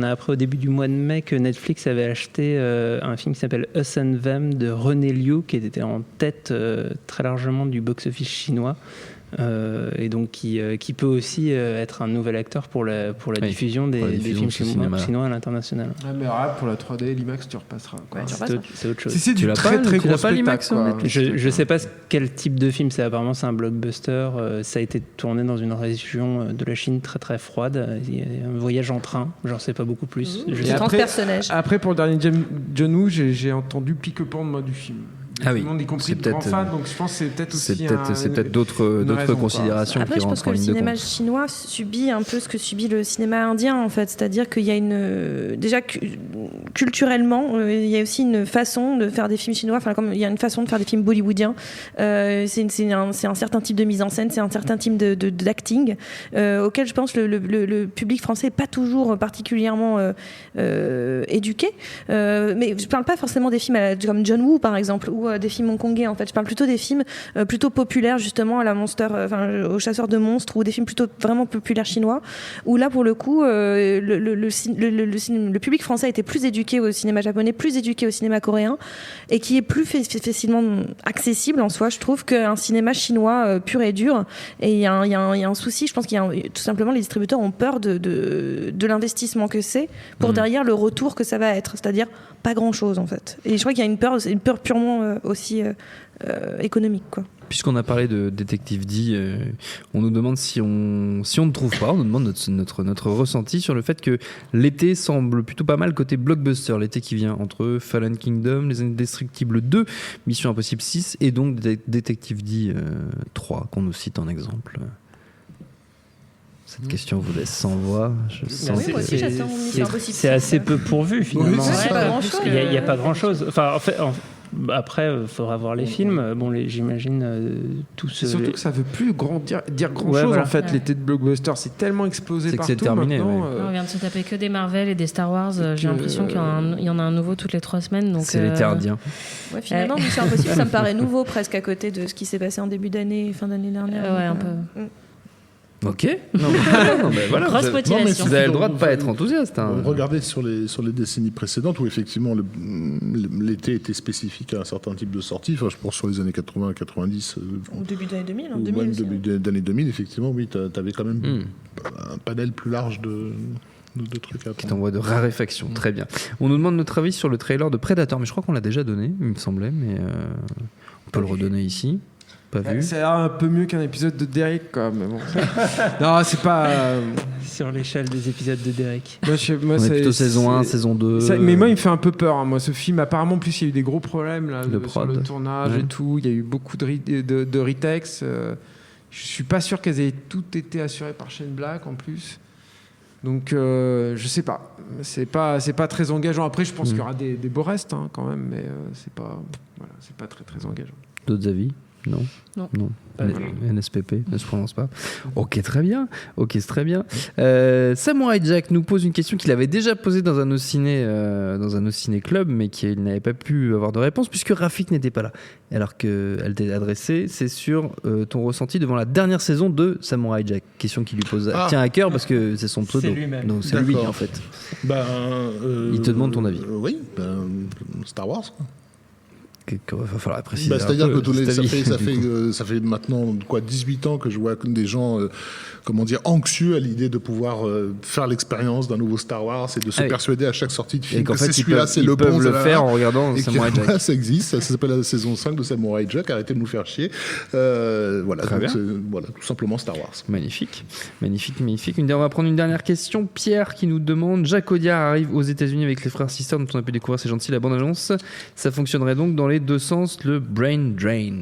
a appris au début du mois de mai que Netflix avait acheté un film qui s'appelle Us and Them de René Liu, qui était en tête très largement du box-office chinois. Et donc qui peut aussi être un nouvel acteur pour la diffusion des films chinois à l'international. Mais pour la 3D, l'IMAX, tu repasseras. C'est autre chose. C'est du très gros spectacle. Je sais pas quel type de film c'est. Apparemment, c'est un blockbuster. Ça a été tourné dans une région de la Chine très très froide. Il y a un voyage en train. J'en sais pas beaucoup plus. Après, pour le dernier John Woo, j'ai entendu pique-pan de moi du film. Ah oui, tout le monde, y compris de grands fans, donc je pense que c'est peut-être aussi c'est peut-être d'autres considérations qui rentrent en ligne de compte. Après, je pense que le cinéma chinois subit un peu ce que subit le cinéma indien, en fait. C'est-à-dire qu'il y a déjà culturellement, il y a aussi une façon de faire des films chinois. Enfin, comme il y a une façon de faire des films bollywoodiens. C'est un certain type de mise en scène, c'est un certain type d'acting auquel je pense le public français n'est pas toujours particulièrement éduqué. Mais je parle pas forcément des films comme John Woo, par exemple, ou des films hongkongais, en fait. Je parle plutôt des films plutôt populaires, justement, à la aux chasseurs de monstres, ou des films plutôt vraiment populaires chinois, où là, pour le coup, le public français était plus éduqué au cinéma japonais, plus éduqué au cinéma coréen, et qui est plus facilement accessible, en soi, je trouve, qu'un cinéma chinois pur et dur. Et il y a un souci, je pense tout simplement, les distributeurs ont peur de l'investissement que c'est, pour derrière le retour que ça va être, c'est-à-dire pas grand-chose, en fait. Et je crois qu'il y a une peur purement aussi économique, quoi. Puisqu'on a parlé de Detective D, on nous demande si on ne trouve pas, on nous demande notre ressenti sur le fait que l'été semble plutôt pas mal côté blockbuster, l'été qui vient entre Fallen Kingdom, Les Indestructibles 2, Mission Impossible 6 et donc Detective D 3 qu'on nous cite en exemple. Cette question vous laisse sans voix. C'est assez peu pourvu finalement. Oui, il n'y a pas grand-chose. Enfin, en fait, après, il faudra voir les films. Bon, j'imagine tous. C'est surtout que ça veut plus dire grand-chose en fait. L'été de blockbuster, c'est tellement explosé partout. C'est terminé. On vient de se taper que des Marvel et des Star Wars. J'ai l'impression qu'il y en a un nouveau toutes les 3 semaines. Donc c'est l'été indien. Ouais, finalement, Mission Impossible, ça me paraît nouveau presque à côté de ce qui s'est passé en début d'année, fin d'année dernière. Ouais, un peu. Ok. Voilà, grosse motivation. Vous avez le droit de pas être enthousiaste. Regardez sur les décennies précédentes où effectivement l'été était spécifique à un certain type de sortie. Enfin, je pense sur les années 80, 90. Au début d'année 2000. Ou même début d'année 2000, effectivement, oui, t'avais quand même un panel plus large de trucs à qui t'envoie de raréfaction. Très bien. On nous demande notre avis sur le trailer de Predator, mais je crois qu'on l'a déjà donné, il me semblait, mais on peut le redonner ici. Pas vu. C'est un peu mieux qu'un épisode de Derrick, quoi. Mais bon. Non, c'est pas. Sur l'échelle des épisodes de Derrick. Moi, c'est plutôt saison 1, saison 2. Mais moi, il me fait un peu peur. Hein. Moi, ce film, apparemment, en plus, il y a eu des gros problèmes là, sur le tournage et tout. Il y a eu beaucoup de retakes. Je suis pas sûr qu'elles aient toutes été assurées par Shane Black, en plus. Donc je sais pas. C'est pas très engageant. Après, je pense qu'il y aura des beaux restes quand même, mais c'est pas très très engageant. D'autres avis? Non. NSPP ne se prononce pas. Ok, très bien. C'est très bien. Samurai Jack nous pose une question qu'il avait déjà posée dans un de nos ciné club, mais qu'il n'avait pas pu avoir de réponse puisque Rafik n'était pas là. Alors qu'elle t'est adressée, c'est sur ton ressenti devant la dernière saison de Samurai Jack. Question qu'il lui pose tient à cœur parce que c'est son pseudo. C'est lui-même. Donc c'est lui en fait. Il te demande ton avis. Oui, Star Wars. Il va falloir préciser. C'est-à-dire que ça fait maintenant 18 ans que je vois des gens anxieux à l'idée de pouvoir faire l'expérience d'un nouveau Star Wars et de se persuader à chaque sortie de film que c'est celui-là, c'est le bon. Ils peuvent le faire en regardant Samurai Jack. Voilà, ça existe, ça s'appelle la saison 5 de Samurai Jack, arrêtez de nous faire chier. Voilà, tout simplement Star Wars. Magnifique. On va prendre une dernière question. Pierre qui nous demande, Jacques Audiard arrive aux États-Unis avec les frères Sister dont on a pu découvrir, c'est gentil, la bande-annonce. Ça fonctionnerait donc dans les deux sens, le brain drain.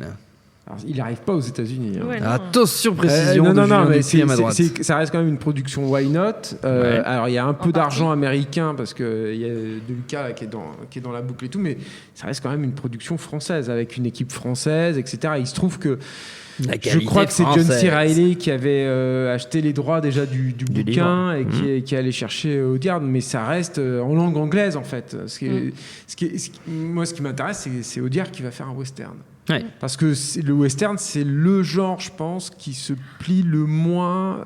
Alors, il n'arrive pas aux États-Unis. Ouais, attention, précision. Non, mais à ma droite. Ça reste quand même une production Why Not. Alors, il y a un peu d'argent américain parce qu'il y a De Luca qui est dans la boucle et tout, mais ça reste quand même une production française avec une équipe française, etc. Et il se trouve que je crois que c'est John C. Reilly qui avait acheté les droits déjà du bouquin et qui est allé chercher Audiard, mais ça reste en langue anglaise en fait. Moi, ce qui m'intéresse, c'est Audiard qui va faire un western. Ouais. Parce que le western, c'est le genre, je pense, qui se plie le moins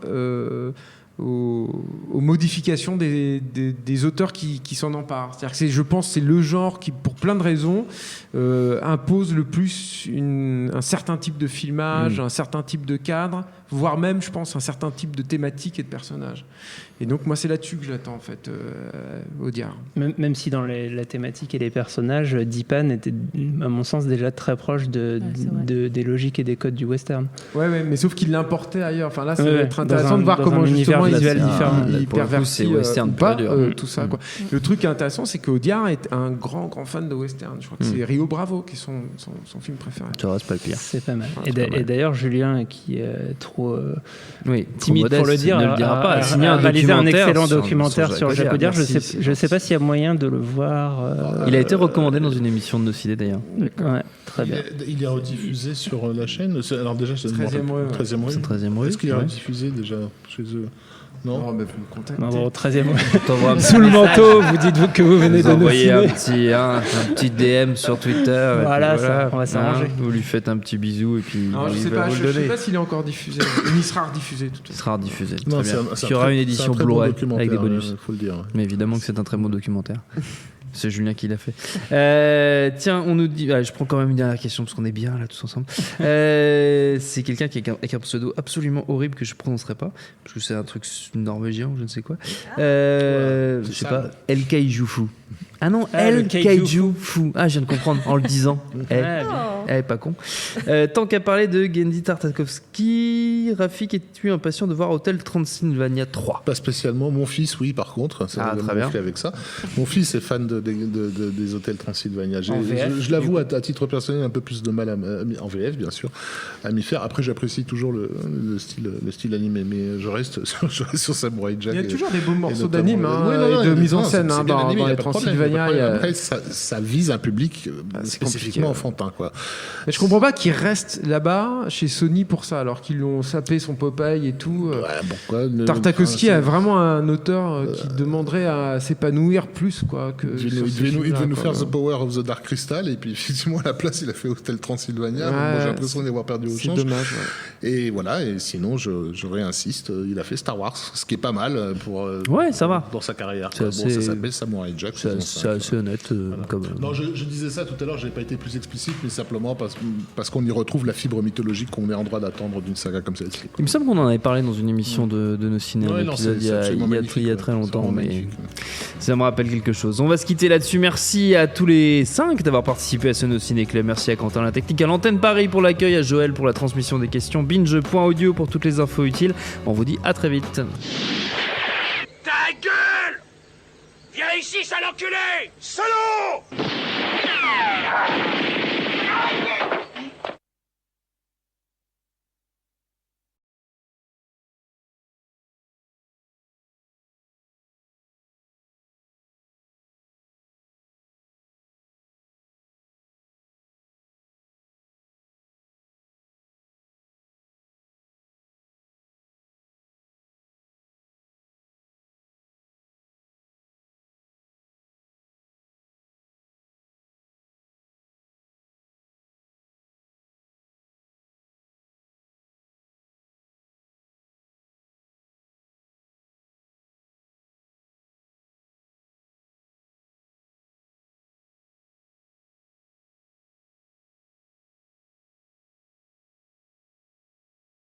aux modifications des auteurs qui s'en emparent. C'est-à-dire que je pense que c'est le genre qui, pour plein de raisons, impose le plus un certain type de filmage, un certain type de cadre, voire même, je pense, un certain type de thématique et de personnage. Et donc, moi, c'est là-dessus que j'attends, en fait, Audiard. Même si dans la thématique et les personnages, Dipan était, à mon sens, déjà très proche des logiques et des codes du western. Ouais, mais sauf qu'il l'importait ailleurs. Enfin, là, ça va être intéressant de voir comment, justement, il pervertit western, pas tout ça. Quoi. Le truc qui est intéressant, c'est qu'Audiard est un grand fan de western. Je crois que c'est Rio Bravo qui est son film préféré. Ça reste pas le pire. C'est pas mal. Et d'ailleurs, Julien, qui est trop trop timide modeste, pour le dire, ne le dira pas. Signé un excellent sur documentaire sur Jacques Audiard. Je sais pas s'il y a moyen de le voir. Il a été recommandé dans une émission de nos ciné d'ailleurs. Ouais, très bien. Il est rediffusé sur la chaîne. Alors déjà, c'est 13e rue. 13e rue. Est-ce qu'il est rediffusé déjà chez eux? Non, mais vous me contactez. Non, au 13e sous le manteau, vous dites-vous que vous venez de nous envoyer un petit DM sur Twitter. Voilà, on va s'arranger. Vous lui faites un petit bisou et puis je sais pas s'il est encore diffusé. Il sera rediffusé tout de suite. Il sera rediffusé. Non, très bien. Il y aura une édition Blu-ray avec des bonus. Faut le dire. Mais évidemment que c'est un très bon documentaire. C'est Julien qui l'a fait. Tiens, on nous dit. Je prends quand même une dernière question parce qu'on est bien là tous ensemble. C'est quelqu'un qui a avec un pseudo absolument horrible que je prononcerai pas parce que c'est un truc norvégien ou je ne sais quoi. Je sais pas. El Kaijufu. Ah non, El Kaijufu. Ah, je viens de comprendre en le disant. Pas con. Tant qu'à parler de Genndy Tartakovsky, Rafik, es-tu impatient de voir Hotel Transylvania 3? Pas spécialement. Mon fils, oui, par contre. Ça très bien. Avec ça. Mon fils est fan des Hôtels Transylvania. Je l'avoue, à titre personnel, un peu plus de mal en VF, bien sûr, à m'y faire. Après, j'apprécie toujours le style animé, mais je reste sur Samurai Jack. Il y a toujours des beaux morceaux d'anime et de mise en scène dans les Transylvania. Après, ça vise un public spécifiquement enfantin, quoi. Mais je comprends pas qu'ils restent là-bas chez Sony pour ça, alors qu'ils l'ont sapé son Popeye et tout. Tartakovsky a vraiment un auteur qui demanderait à s'épanouir plus, quoi. Il devait nous faire The Power of the Dark Crystal, et puis effectivement à la place il a fait Hotel Transylvania. Moi j'ai l'impression d'y avoir perdu au change. C'est dommage. Et voilà. Et sinon je réinsiste, il a fait Star Wars, ce qui est pas mal pour. Ça va. Dans sa carrière. Ça s'appelle Samurai Jack. C'est assez honnête. Non, je disais ça tout à l'heure, j'ai pas été plus explicite, mais simplement parce qu'on y retrouve la fibre mythologique qu'on est en droit d'attendre d'une saga comme celle-ci. Il me semble qu'on en avait parlé dans une émission de nos ciné, il y a très longtemps, mais ça me rappelle quelque chose. On va se quitter là-dessus. Merci à tous les 5 d'avoir participé à ce No Ciné Club. Merci à Quentin la technique, à l'antenne Paris pour l'accueil, à Joël pour la transmission des questions, binge.audio pour toutes les infos utiles. On vous dit à très vite. Ta gueule! Viens ici, sale enculé! Salaud!